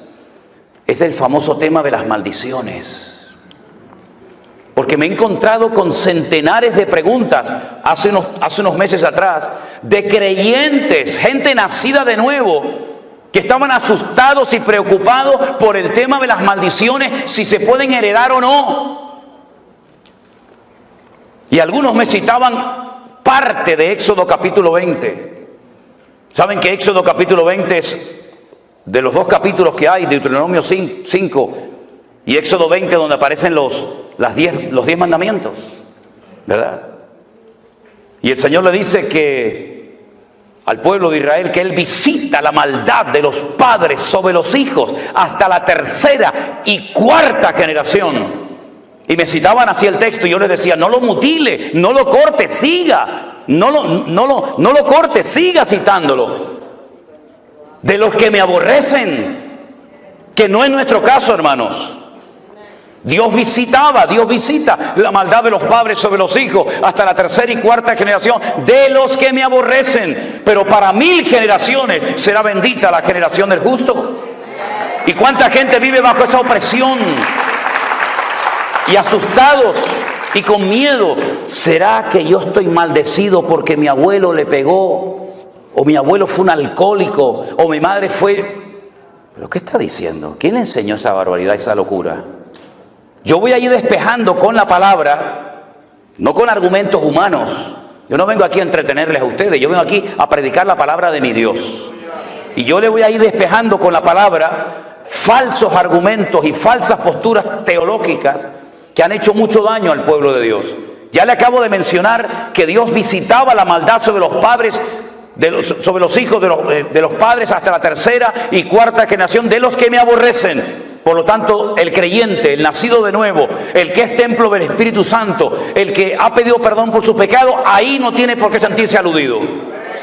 es el famoso tema de las maldiciones. Porque me he encontrado con centenares de preguntas hace unos meses atrás de creyentes, gente nacida de nuevo, que estaban asustados y preocupados por el tema de las maldiciones, si se pueden heredar o no. Y algunos me citaban parte de Éxodo capítulo 20. ¿Saben que Éxodo capítulo 20 es de los 2 capítulos que hay, Deuteronomio 5, Y Éxodo 20, donde aparecen los 10 mandamientos, ¿verdad? Y el Señor le dice que al pueblo de Israel que Él visita la maldad de los padres sobre los hijos hasta la 3ª y 4ª generación. Y me citaban así el texto y yo les decía, no lo mutile, no lo corte, siga. No lo corte, siga citándolo. De los que me aborrecen, que no es nuestro caso, hermanos. Dios visita la maldad de los padres sobre los hijos hasta la 3ª y 4ª generación de los que me aborrecen. Pero para 1000 generaciones será bendita la generación del justo. ¿Y cuánta gente vive bajo esa opresión? Y asustados y con miedo. ¿Será que yo estoy maldecido porque mi abuelo le pegó? ¿O mi abuelo fue un alcohólico? ¿O mi madre fue...? ¿Pero qué está diciendo? ¿Quién le enseñó esa barbaridad, esa locura? Yo voy a ir despejando con la palabra, no con argumentos humanos. Yo no vengo aquí a entretenerles a ustedes, yo vengo aquí a predicar la palabra de mi Dios. Y yo le voy a ir despejando con la palabra falsos argumentos y falsas posturas teológicas que han hecho mucho daño al pueblo de Dios. Ya le acabo de mencionar que Dios visitaba la maldad sobre los padres, sobre los hijos de los padres hasta la 3ª y 4ª generación de los que me aborrecen. Por lo tanto, el creyente, el nacido de nuevo, el que es templo del Espíritu Santo, el que ha pedido perdón por su pecado, ahí no tiene por qué sentirse aludido.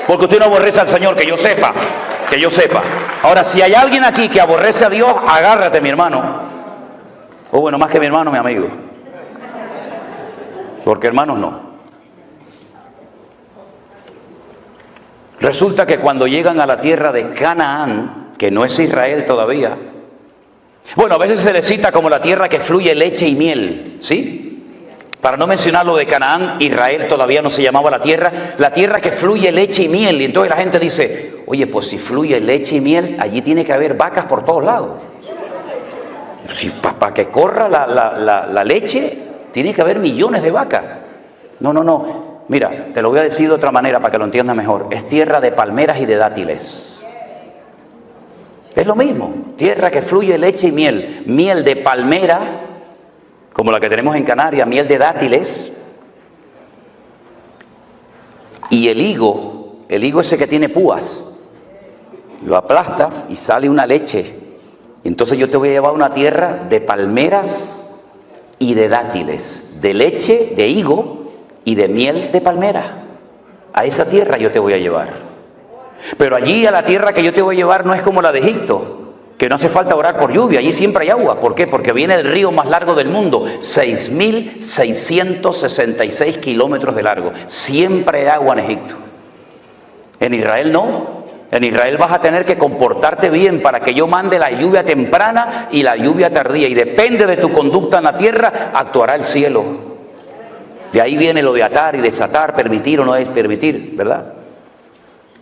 Porque usted no aborrece al Señor, que yo sepa, que yo sepa. Ahora, si hay alguien aquí que aborrece a Dios, agárrate, mi hermano. O bueno, más que mi hermano, mi amigo. Porque hermanos no. Resulta que cuando llegan a la tierra de Canaán, que no es Israel todavía, bueno, a veces se le cita como la tierra que fluye leche y miel, ¿sí? Para no mencionar lo de Canaán, Israel todavía no se llamaba la tierra que fluye leche y miel. Y entonces la gente dice, oye, pues si fluye leche y miel, allí tiene que haber vacas por todos lados. Si, para que corra la leche, tiene que haber millones de vacas. No. Mira, te lo voy a decir de otra manera para que lo entiendas mejor. Es tierra de palmeras y de dátiles. Es lo mismo, tierra que fluye leche y miel. Miel de palmera, como la que tenemos en Canarias, miel de dátiles. Y el higo ese que tiene púas, lo aplastas y sale una leche. Entonces yo te voy a llevar a una tierra de palmeras y de dátiles, de leche, de higo y de miel de palmera. A esa tierra yo te voy a llevar. Pero allí a la tierra que yo te voy a llevar no es como la de Egipto, que no hace falta orar por lluvia, allí siempre hay agua. ¿Por qué? Porque viene el río más largo del mundo, 6.666 kilómetros de largo. Siempre hay agua en Egipto. En Israel no. En Israel vas a tener que comportarte bien para que yo mande la lluvia temprana y la lluvia tardía. Y depende de tu conducta en la tierra, actuará el cielo. De ahí viene lo de atar y desatar, permitir o no es permitir, ¿verdad?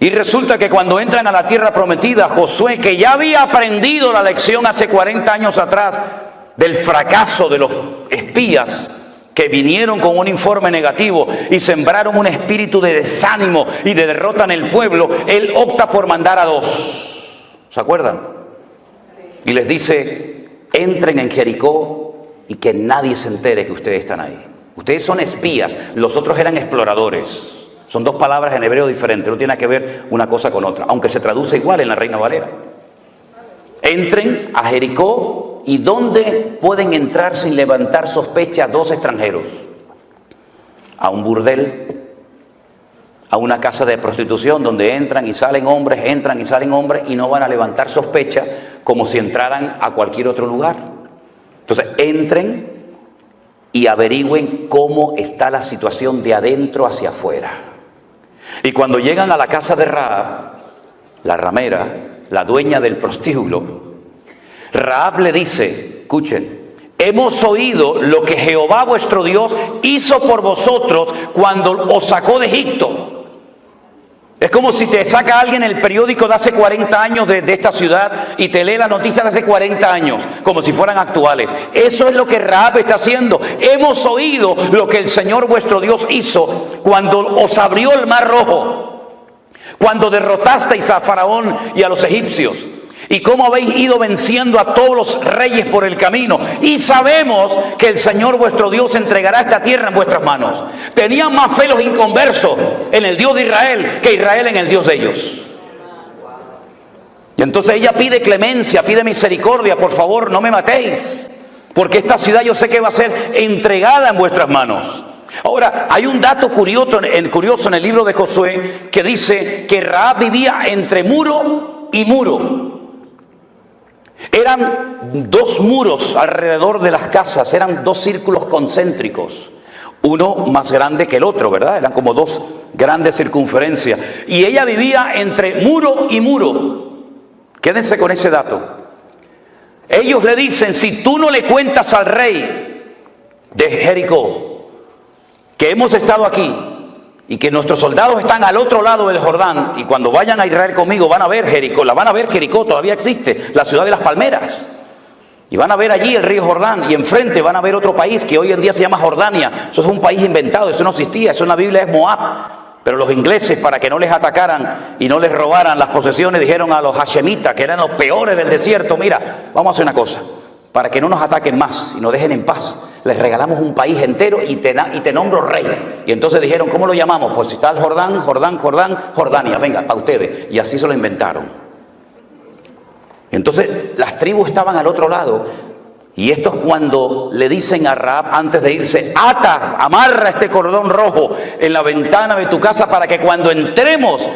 Y resulta que cuando entran a la tierra prometida, Josué, que ya había aprendido la lección hace 40 años atrás del fracaso de los espías que vinieron con un informe negativo y sembraron un espíritu de desánimo y de derrota en el pueblo, él opta por mandar a 2. ¿Se acuerdan? Y les dice, entren en Jericó y que nadie se entere que ustedes están ahí. Ustedes son espías, los otros eran exploradores. Son 2 palabras en hebreo diferentes, no tiene que ver una cosa con otra, aunque se traduce igual en la Reina Valera. Entren a Jericó, ¿y dónde pueden entrar sin levantar sospecha 2 extranjeros? A un burdel, a una casa de prostitución donde entran y salen hombres y no van a levantar sospecha como si entraran a cualquier otro lugar. Entonces, entren y averigüen cómo está la situación de adentro hacia afuera. Y cuando llegan a la casa de Rahab, la ramera, la dueña del prostíbulo, Rahab le dice, escuchen, hemos oído lo que Jehová vuestro Dios hizo por vosotros cuando os sacó de Egipto. Es como si te saca alguien el periódico de hace 40 años de esta ciudad y te lee la noticia de hace 40 años, como si fueran actuales. Eso es lo que Rahab está haciendo. Hemos oído lo que el Señor vuestro Dios hizo cuando os abrió el mar rojo, cuando derrotasteis a Faraón y a los egipcios. y cómo habéis ido venciendo a todos los reyes por el camino. Y sabemos que el Señor vuestro Dios entregará esta tierra en vuestras manos. Tenían más fe los inconversos en el Dios de Israel que Israel en el Dios de ellos. Y entonces ella pide clemencia, pide misericordia, por favor no me matéis, porque esta ciudad yo sé que va a ser entregada en vuestras manos. Ahora, hay un dato curioso en el libro de Josué que dice que Rahab vivía entre muro y muro. Eran 2 muros alrededor de las casas, eran 2 círculos concéntricos, uno más grande que el otro, ¿verdad? Eran como 2 grandes circunferencias. Y ella vivía entre muro y muro. Quédense con ese dato. Ellos le dicen, si tú no le cuentas al rey de Jericó que hemos estado aquí y que nuestros soldados están al otro lado del Jordán, y cuando vayan a Israel conmigo van a ver Jericó, la van a ver. Jericó todavía existe, la ciudad de las palmeras, y van a ver allí el río Jordán, y enfrente van a ver otro país que hoy en día se llama Jordania. Eso es un país inventado, eso no existía, eso en la Biblia es Moab. Pero los ingleses, para que no les atacaran y no les robaran las posesiones, dijeron a los hashemitas, que eran los peores del desierto, mira, vamos a hacer una cosa, para que no nos ataquen más y nos dejen en paz, les regalamos un país entero y te nombro rey. Y entonces dijeron, ¿cómo lo llamamos? Pues si está el Jordán, Jordania, venga, para ustedes. Y así se lo inventaron. Entonces las tribus estaban al otro lado. Y estos, cuando le dicen a Rahab antes de irse, amarra este cordón rojo en la ventana de tu casa para que cuando entremos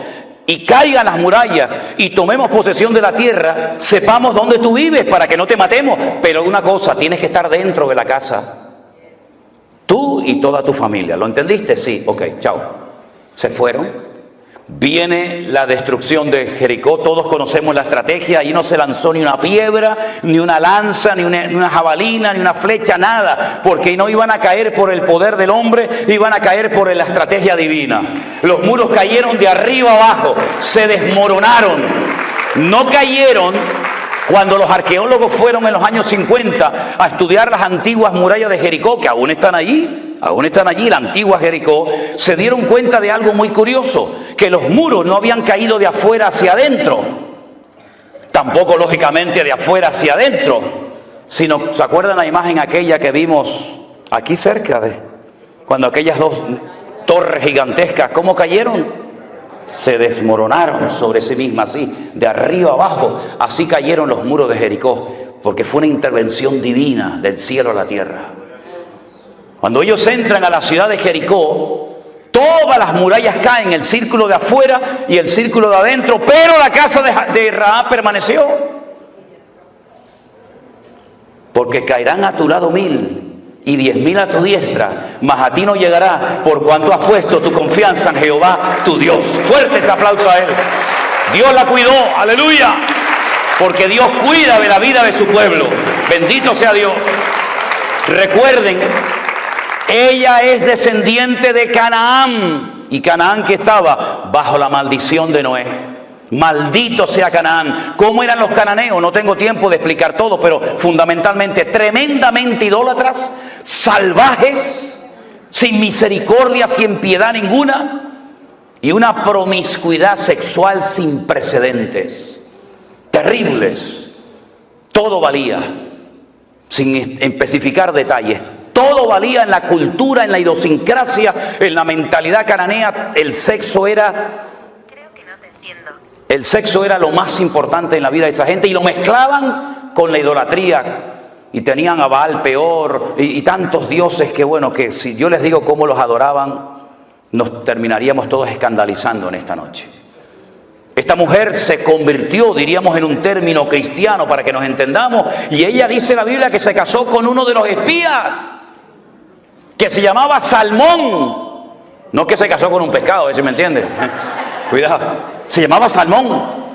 y caigan las murallas y tomemos posesión de la tierra, sepamos dónde tú vives para que no te matemos. Pero una cosa, tienes que estar dentro de la casa, tú y toda tu familia. ¿Lo entendiste? Sí, ok, chao. Se fueron. Viene la destrucción de Jericó, todos conocemos la estrategia. Ahí no se lanzó ni una piedra, ni una lanza, ni una jabalina, ni una flecha, nada, porque no iban a caer por el poder del hombre, iban a caer por la estrategia divina. Los muros cayeron de arriba abajo, se desmoronaron, no cayeron. Cuando los arqueólogos fueron en los años 50 a estudiar las antiguas murallas de Jericó, que aún están allí, la antigua Jericó, se dieron cuenta de algo muy curioso, que los muros no habían caído de afuera hacia adentro, tampoco lógicamente de afuera hacia adentro, sino, ¿se acuerdan la imagen aquella que vimos aquí cerca cuando aquellas 2 torres gigantescas, cómo cayeron? Se desmoronaron sobre sí mismas, así, de arriba abajo. Así cayeron los muros de Jericó, porque fue una intervención divina del cielo a la tierra. Cuando ellos entran a la ciudad de Jericó, todas las murallas caen, el círculo de afuera y el círculo de adentro, pero la casa de Rahab permaneció. Porque caerán a tu lado 1000 y 10.000 a tu diestra, mas a ti no llegará, por cuanto has puesto tu confianza en Jehová tu Dios. Fuerte ese aplauso a él. Dios la cuidó, aleluya, porque Dios cuida de la vida de su pueblo. Bendito sea Dios. Recuerden, ella es descendiente de Canaán, y Canaán, que estaba bajo la maldición de Noé. Maldito sea Canaán. ¿Cómo eran los cananeos? No tengo tiempo de explicar todo, pero fundamentalmente tremendamente idólatras, salvajes, sin misericordia, sin piedad ninguna, y una promiscuidad sexual sin precedentes, terribles. Todo valía, sin especificar detalles, todo valía en la cultura, en la idiosincrasia, en la mentalidad cananea. El sexo era lo más importante en la vida de esa gente, y lo mezclaban con la idolatría, y tenían a Baal Peor y tantos dioses que, bueno, que si yo les digo cómo los adoraban, nos terminaríamos todos escandalizando en esta noche. Esta mujer se convirtió, diríamos en un término cristiano para que nos entendamos, y ella dice en la Biblia que se casó con uno de los espías, que se llamaba Salmón. No que se casó con un pescado, a ver si me entiende. Cuidado, se llamaba Salmón.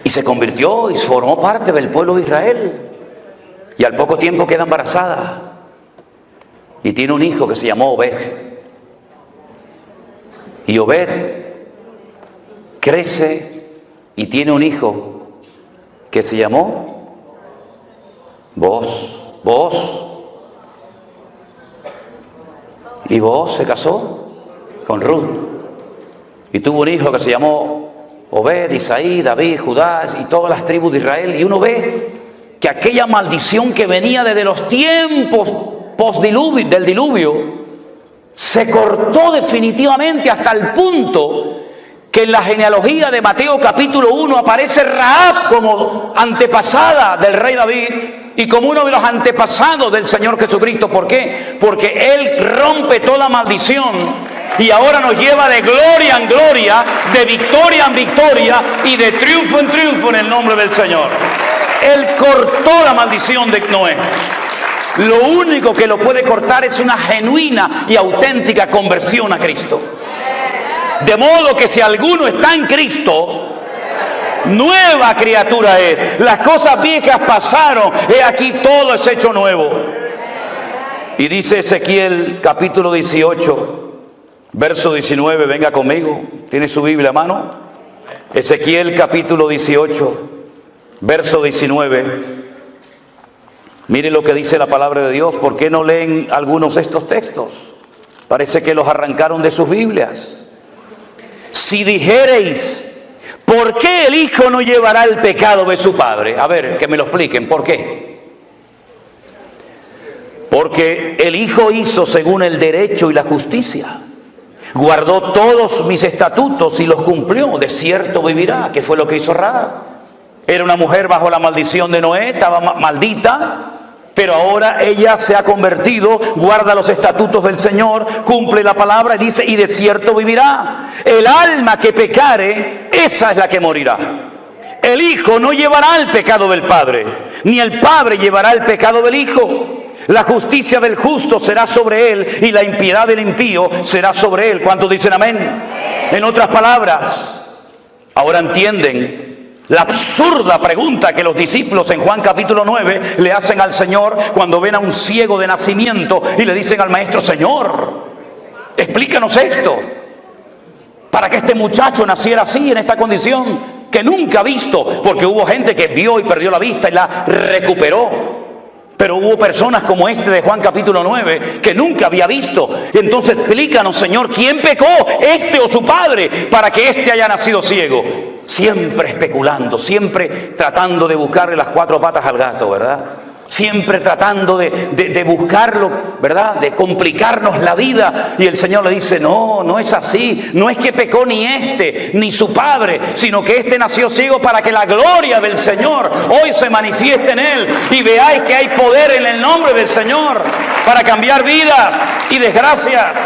Y se convirtió y formó parte del pueblo de Israel. Y al poco tiempo queda embarazada. Y tiene un hijo que se llamó Obed. Y Obed crece y tiene un hijo que se llamó Booz. Y Booz se casó con Ruth y tuvo un hijo que se llamó Obed, Isaí, David, Judá y todas las tribus de Israel. Y uno ve que aquella maldición que venía desde los tiempos del diluvio se cortó definitivamente hasta el punto que en la genealogía de Mateo capítulo 1 aparece Rahab como antepasada del rey David y como uno de los antepasados del Señor Jesucristo. ¿Por qué? Porque Él rompe toda maldición y ahora nos lleva de gloria en gloria, de victoria en victoria y de triunfo en triunfo en el nombre del Señor. Él cortó la maldición de Noé. Lo único que lo puede cortar es una genuina y auténtica conversión a Cristo. De modo que si alguno está en Cristo, nueva criatura es. Las cosas viejas pasaron, he aquí todo es hecho nuevo. Y dice Ezequiel capítulo 18, verso 19, venga conmigo, ¿tiene su Biblia a mano? Ezequiel capítulo 18, verso 19. Mire lo que dice la palabra de Dios. ¿Por qué no leen algunos de estos textos? Parece que los arrancaron de sus Biblias. Si dijereis, ¿por qué el hijo no llevará el pecado de su padre? A ver, que me lo expliquen, ¿por qué? Porque el hijo hizo según el derecho y la justicia. Guardó todos mis estatutos y los cumplió. De cierto vivirá, que fue lo que hizo Rahab. Era una mujer bajo la maldición de Noé, estaba maldita. Pero ahora ella se ha convertido, guarda los estatutos del Señor, cumple la palabra y dice, y de cierto vivirá. El alma que pecare, esa es la que morirá. El hijo no llevará el pecado del padre, ni el padre llevará el pecado del hijo. La justicia del justo será sobre él y la impiedad del impío será sobre él. ¿Cuántos dicen amén? En otras palabras, ahora entienden la absurda pregunta que los discípulos en Juan capítulo 9 le hacen al Señor cuando ven a un ciego de nacimiento y le dicen al maestro: Señor, explícanos esto, para que este muchacho naciera así, en esta condición que nunca ha visto, porque hubo gente que vio y perdió la vista y la recuperó. Pero hubo personas como este de Juan capítulo 9 que nunca había visto. Entonces explícanos, Señor, ¿quién pecó, este o su padre, para que este haya nacido ciego? Siempre especulando, siempre tratando de buscarle las cuatro patas al gato, ¿verdad? Siempre tratando de buscarlo, ¿verdad? De complicarnos la vida. Y el Señor le dice: no, no es así. No es que pecó ni este, ni su padre, sino que este nació ciego para que la gloria del Señor hoy se manifieste en él. Y veáis que hay poder en el nombre del Señor para cambiar vidas y desgracias.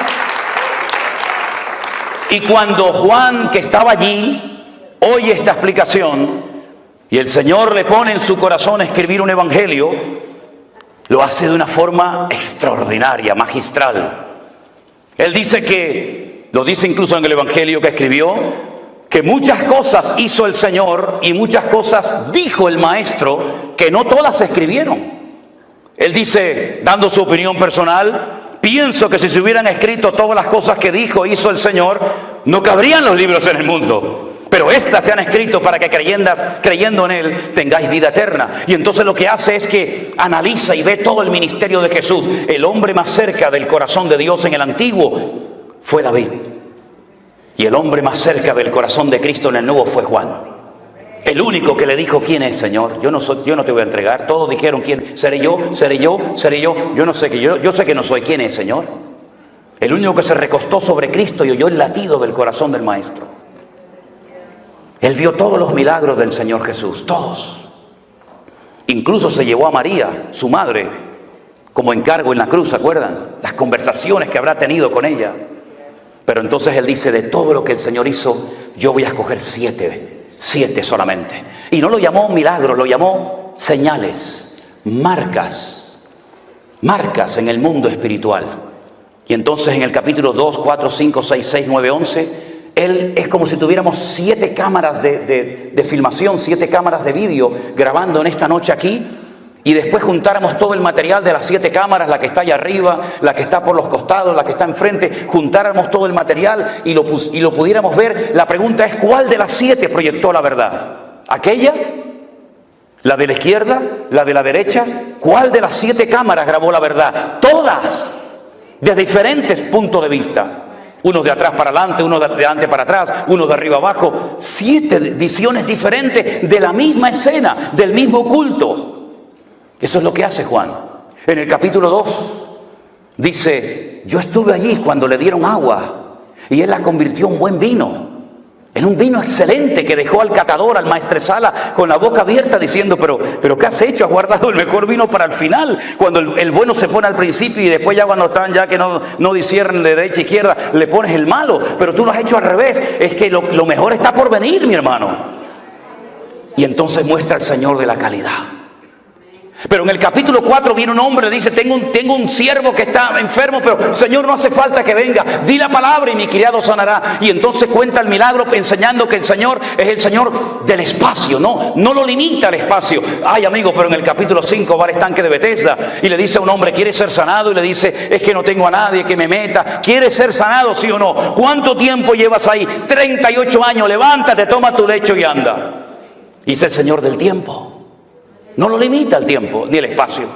Y cuando Juan, que estaba allí, oye esta explicación, y el Señor le pone en su corazón a escribir un evangelio, lo hace de una forma extraordinaria, magistral. Él dice que, lo dice incluso en el evangelio que escribió, que muchas cosas hizo el Señor y muchas cosas dijo el Maestro, que no todas se escribieron. Él dice, dando su opinión personal: pienso que si se hubieran escrito todas las cosas que dijo, hizo el Señor, no cabrían los libros en el mundo. Pero estas se han escrito para que creyendo en Él tengáis vida eterna. Y entonces lo que hace es que analiza y ve todo el ministerio de Jesús. El hombre más cerca del corazón de Dios en el Antiguo fue David. Y el hombre más cerca del corazón de Cristo en el Nuevo fue Juan. El único que le dijo: ¿quién es, Señor? Yo no te voy a entregar. Todos dijeron: ¿quién? ¿Seré yo? ¿Seré yo? ¿Seré yo? Yo no sé, yo sé que no soy. ¿Quién es, Señor? El único que se recostó sobre Cristo y oyó el latido del corazón del Maestro. Él vio todos los milagros del Señor Jesús, todos. Incluso se llevó a María, su madre, como encargo en la cruz, ¿se acuerdan? Las conversaciones que habrá tenido con ella. Pero entonces él dice: de todo lo que el Señor hizo, yo voy a escoger 7 solamente. Y no lo llamó milagros, lo llamó señales, marcas en el mundo espiritual. Y entonces en el capítulo 2, 4, 5, 6, 6, 9, 11... Él es como si tuviéramos 7 cámaras de filmación, 7 cámaras de vídeo grabando en esta noche aquí, y después juntáramos todo el material de las 7 cámaras, la que está allá arriba, la que está por los costados, la que está enfrente, juntáramos todo el material y lo pudiéramos ver. La pregunta es: ¿cuál de las 7 proyectó la verdad? ¿Aquella? ¿La de la izquierda? ¿La de la derecha? ¿Cuál de las 7 cámaras grabó la verdad? Todas, desde diferentes puntos de vista. Unos de atrás para adelante, unos de adelante para atrás, unos de arriba abajo. 7 visiones diferentes de la misma escena, del mismo culto. Eso es lo que hace Juan. En el capítulo 2 dice, yo estuve allí cuando le dieron agua y él la convirtió en buen vino. En un vino excelente que dejó al catador, al maestresala, con la boca abierta diciendo, pero ¿qué has hecho? Has guardado el mejor vino para el final, cuando el bueno se pone al principio y después ya cuando están ya que no disciernen de derecha a izquierda, le pones el malo, pero tú lo has hecho al revés. Es que lo mejor está por venir, mi hermano. Y entonces muestra el Señor de la calidad. Pero en el capítulo 4 viene un hombre y dice, tengo un siervo que está enfermo, pero Señor, no hace falta que venga, di la palabra y mi criado sanará. Y entonces cuenta el milagro enseñando que el Señor es el Señor del espacio, no lo limita al espacio. Ay, amigo, pero en el capítulo 5 va al estanque de Betesda y le dice a un hombre, ¿quiere ser sanado? Y le dice, es que no tengo a nadie que me meta. ¿Quieres ser sanado, sí o no? ¿Cuánto tiempo llevas ahí? 38 años, levántate, toma tu lecho y anda. Y es el Señor del tiempo. No lo limita el tiempo ni el espacio.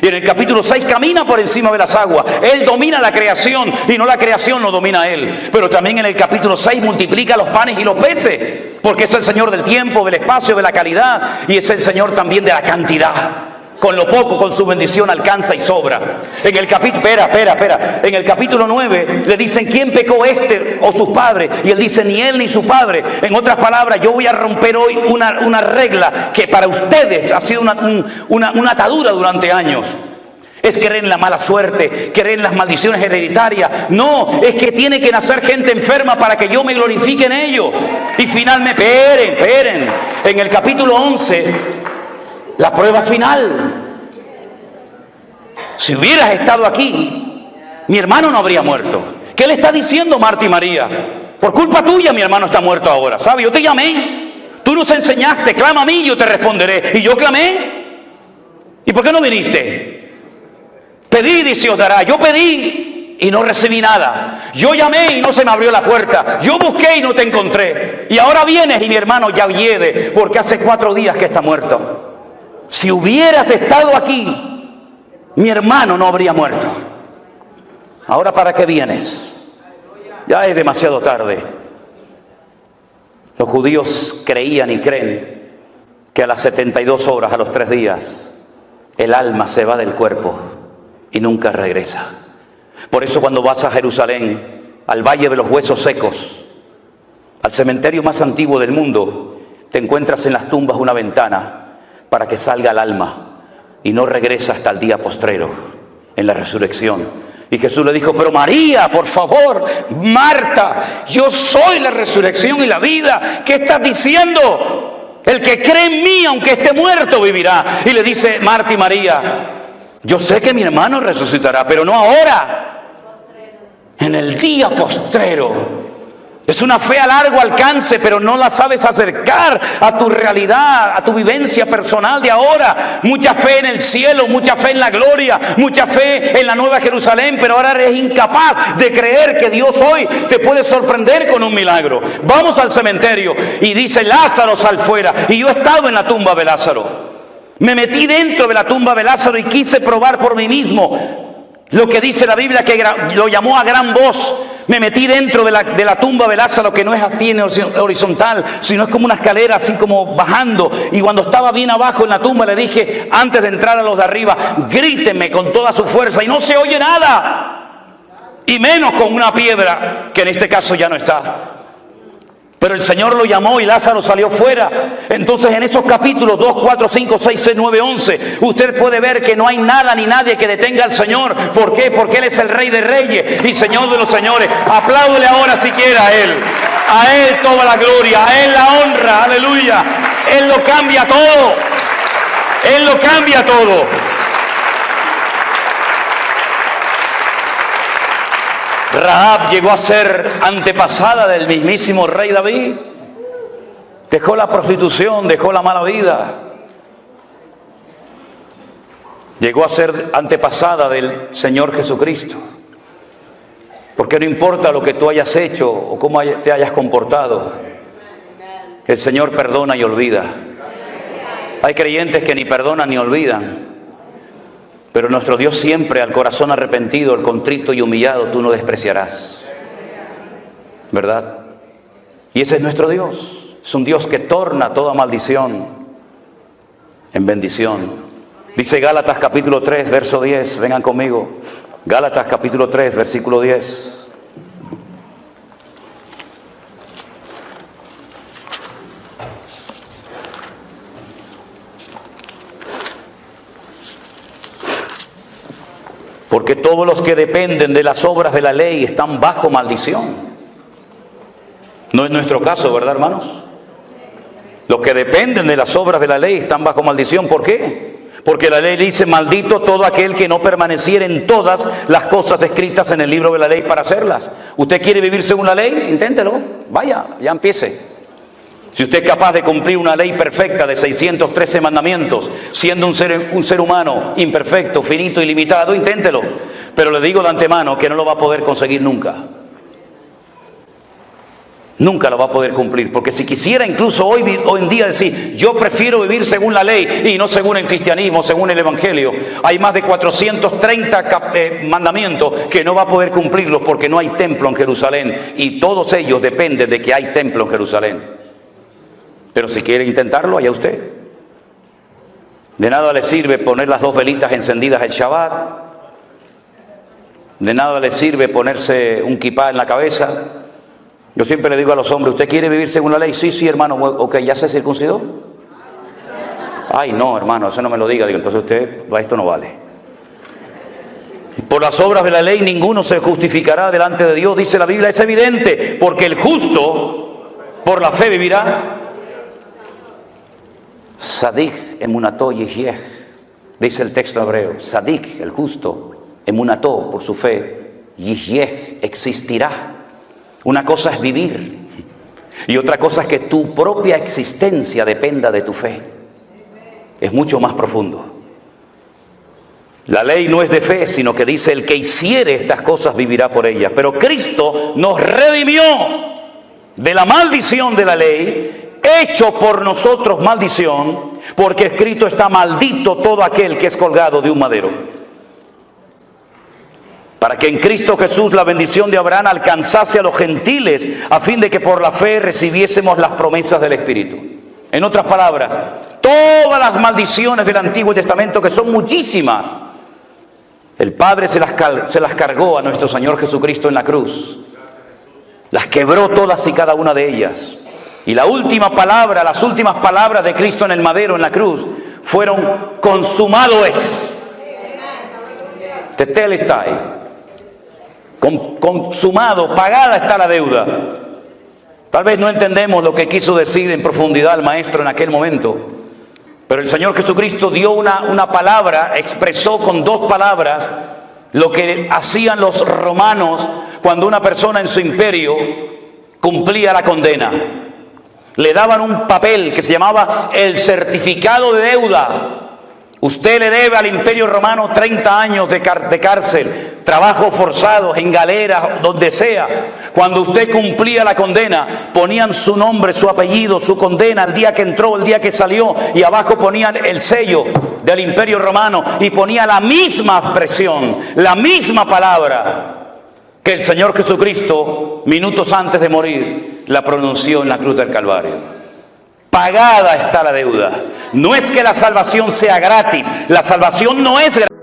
Y en el capítulo 6 camina por encima de las aguas. Él domina la creación y no la creación lo domina a él. Pero también en el capítulo 6 multiplica los panes y los peces. Porque es el Señor del tiempo, del espacio, de la calidad. Y es el Señor también de la cantidad. Con lo poco, con su bendición alcanza y sobra. En el capítulo, espera. En el capítulo 9 le dicen, ¿quién pecó este o sus padres? Y él dice, ni él ni su padre. En otras palabras, yo voy a romper hoy una regla que para ustedes ha sido una atadura durante años. Es creer en la mala suerte, creer en las maldiciones hereditarias. No, es que tiene que nacer gente enferma para que yo me glorifique en ello. Y finalmente, esperen. En el capítulo 11... la prueba final. Si hubieras estado aquí, mi hermano no habría muerto. ¿Qué le está diciendo Marta y María? Por culpa tuya mi hermano está muerto ahora. ¿Sabes? Yo te llamé. Tú nos enseñaste, clama a mí y yo te responderé. Y yo clamé. ¿Y por qué no viniste? Pedid y se os dará. Yo pedí y no recibí nada. Yo llamé y no se me abrió la puerta. Yo busqué y no te encontré. Y ahora vienes y mi hermano ya hiede porque hace 4 días que está muerto. Si hubieras estado aquí, mi hermano no habría muerto. Ahora, ¿para qué vienes? Ya es demasiado tarde. Los judíos creían y creen que a las 72 horas, a los 3 días, el alma se va del cuerpo y nunca regresa. Por eso cuando vas a Jerusalén, al Valle de los Huesos Secos, al cementerio más antiguo del mundo, te encuentras en las tumbas una ventana para que salga el alma y no regresa hasta el día postrero, en la resurrección. Y Jesús le dijo, pero María, por favor, Marta, yo soy la resurrección y la vida. ¿Qué estás diciendo? El que cree en mí, aunque esté muerto, vivirá. Y le dice Marta y María, yo sé que mi hermano resucitará, pero no ahora, en el día postrero. Es una fe a largo alcance, pero no la sabes acercar a tu realidad, a tu vivencia personal de ahora. Mucha fe en el cielo, mucha fe en la gloria, mucha fe en la nueva Jerusalén, pero ahora eres incapaz de creer que Dios hoy te puede sorprender con un milagro. Vamos al cementerio y dice, Lázaro, sal fuera. Y yo he estado en la tumba de Lázaro. Me metí dentro de la tumba de Lázaro y quise probar por mí mismo lo que dice la Biblia, que lo llamó a gran voz. Me metí dentro de la tumba de Lázaro, que no es así en horizontal, sino es como una escalera así como bajando. Y cuando estaba bien abajo en la tumba le dije, antes de entrar a los de arriba, grítenme con toda su fuerza. Y no se oye nada. Y menos con una piedra, que en este caso ya no está. Pero el Señor lo llamó y Lázaro salió fuera. Entonces en esos capítulos 2, 4, 5, 6, 6, 9, 11, usted puede ver que no hay nada ni nadie que detenga al Señor. ¿Por qué? Porque Él es el Rey de Reyes y Señor de los Señores. Apláudele ahora si quiere a Él. A Él toda la gloria, a Él la honra, aleluya. Él lo cambia todo. Él lo cambia todo. Rahab llegó a ser antepasada del mismísimo rey David. Dejó la prostitución, dejó la mala vida. Llegó a ser antepasada del Señor Jesucristo. Porque no importa lo que tú hayas hecho o cómo te hayas comportado, el Señor perdona y olvida. Hay creyentes que ni perdonan ni olvidan. Pero nuestro Dios siempre, al corazón arrepentido, al contrito y humillado, tú no despreciarás. ¿verdad? Y ese es nuestro Dios. Es un Dios que torna toda maldición en bendición. Dice Gálatas capítulo 3, verso 10. Vengan conmigo. Gálatas capítulo 3, versículo 10. Porque todos los que dependen de las obras de la ley están bajo maldición. No es nuestro caso, ¿verdad, hermanos? Los que dependen de las obras de la ley están bajo maldición. ¿Por qué? Porque la ley dice: maldito todo aquel que no permaneciera en todas las cosas escritas en el libro de la ley para hacerlas. ¿Usted quiere vivir según la ley? Inténtelo. Vaya, ya empiece. Si usted es capaz de cumplir una ley perfecta de 613 mandamientos, siendo un ser humano imperfecto, finito y limitado, inténtelo. Pero le digo de antemano que no lo va a poder conseguir nunca. Nunca lo va a poder cumplir. Porque si quisiera incluso hoy en día decir: yo prefiero vivir según la ley y no según el cristianismo, según el evangelio, hay más de 430 mandamientos que no va a poder cumplirlos porque no hay templo en Jerusalén. Y todos ellos dependen de que hay templo en Jerusalén. Pero si quiere intentarlo, allá usted. De nada le sirve poner las 2 velitas encendidas el Shabbat. De nada le sirve ponerse un kipá en la cabeza. Yo siempre le digo a los hombres: ¿usted quiere vivir según la ley? Sí, hermano. Ok, ¿ya se circuncidó? Ay, no, hermano, eso no me lo diga. Digo, entonces usted, esto no vale. Por las obras de la ley ninguno se justificará delante de Dios, dice la Biblia. Es evidente, porque el justo por la fe vivirá. Sadik emunató yihyeh, dice el texto hebreo. Sadik, el justo, emunató, por su fe, yihyeh, existirá. Una cosa es vivir y otra cosa es que tu propia existencia dependa de tu fe. Es mucho más profundo. La ley no es de fe, sino que dice: el que hiciere estas cosas vivirá por ellas. Pero Cristo nos redimió de la maldición de la ley, hecho por nosotros maldición, porque escrito está: maldito todo aquel que es colgado de un madero. Para que en Cristo Jesús la bendición de Abraham alcanzase a los gentiles, a fin de que por la fe recibiésemos las promesas del Espíritu. En otras palabras, todas las maldiciones del Antiguo Testamento, que son muchísimas, el Padre se las cargó a nuestro Señor Jesucristo en la cruz. Las quebró todas y cada una de ellas. Y la última palabra, las últimas palabras de Cristo en el madero, en la cruz, fueron: consumado es. Tetelestai. Consumado, pagada está la deuda. Tal vez no entendemos lo que quiso decir en profundidad el maestro en aquel momento, pero el Señor Jesucristo dio una palabra, expresó con 2 palabras lo que hacían los romanos cuando una persona en su imperio cumplía la condena. Le daban un papel que se llamaba el certificado de deuda. Usted le debe al Imperio Romano 30 años de cárcel, trabajos forzados, en galeras, donde sea. Cuando usted cumplía la condena, ponían su nombre, su apellido, su condena, el día que entró, el día que salió, y abajo ponían el sello del Imperio Romano y ponía la misma expresión, la misma palabra que el Señor Jesucristo, minutos antes de morir, la pronunció en la cruz del Calvario. Pagada está la deuda. No es que la salvación sea gratis, la salvación no es gratis.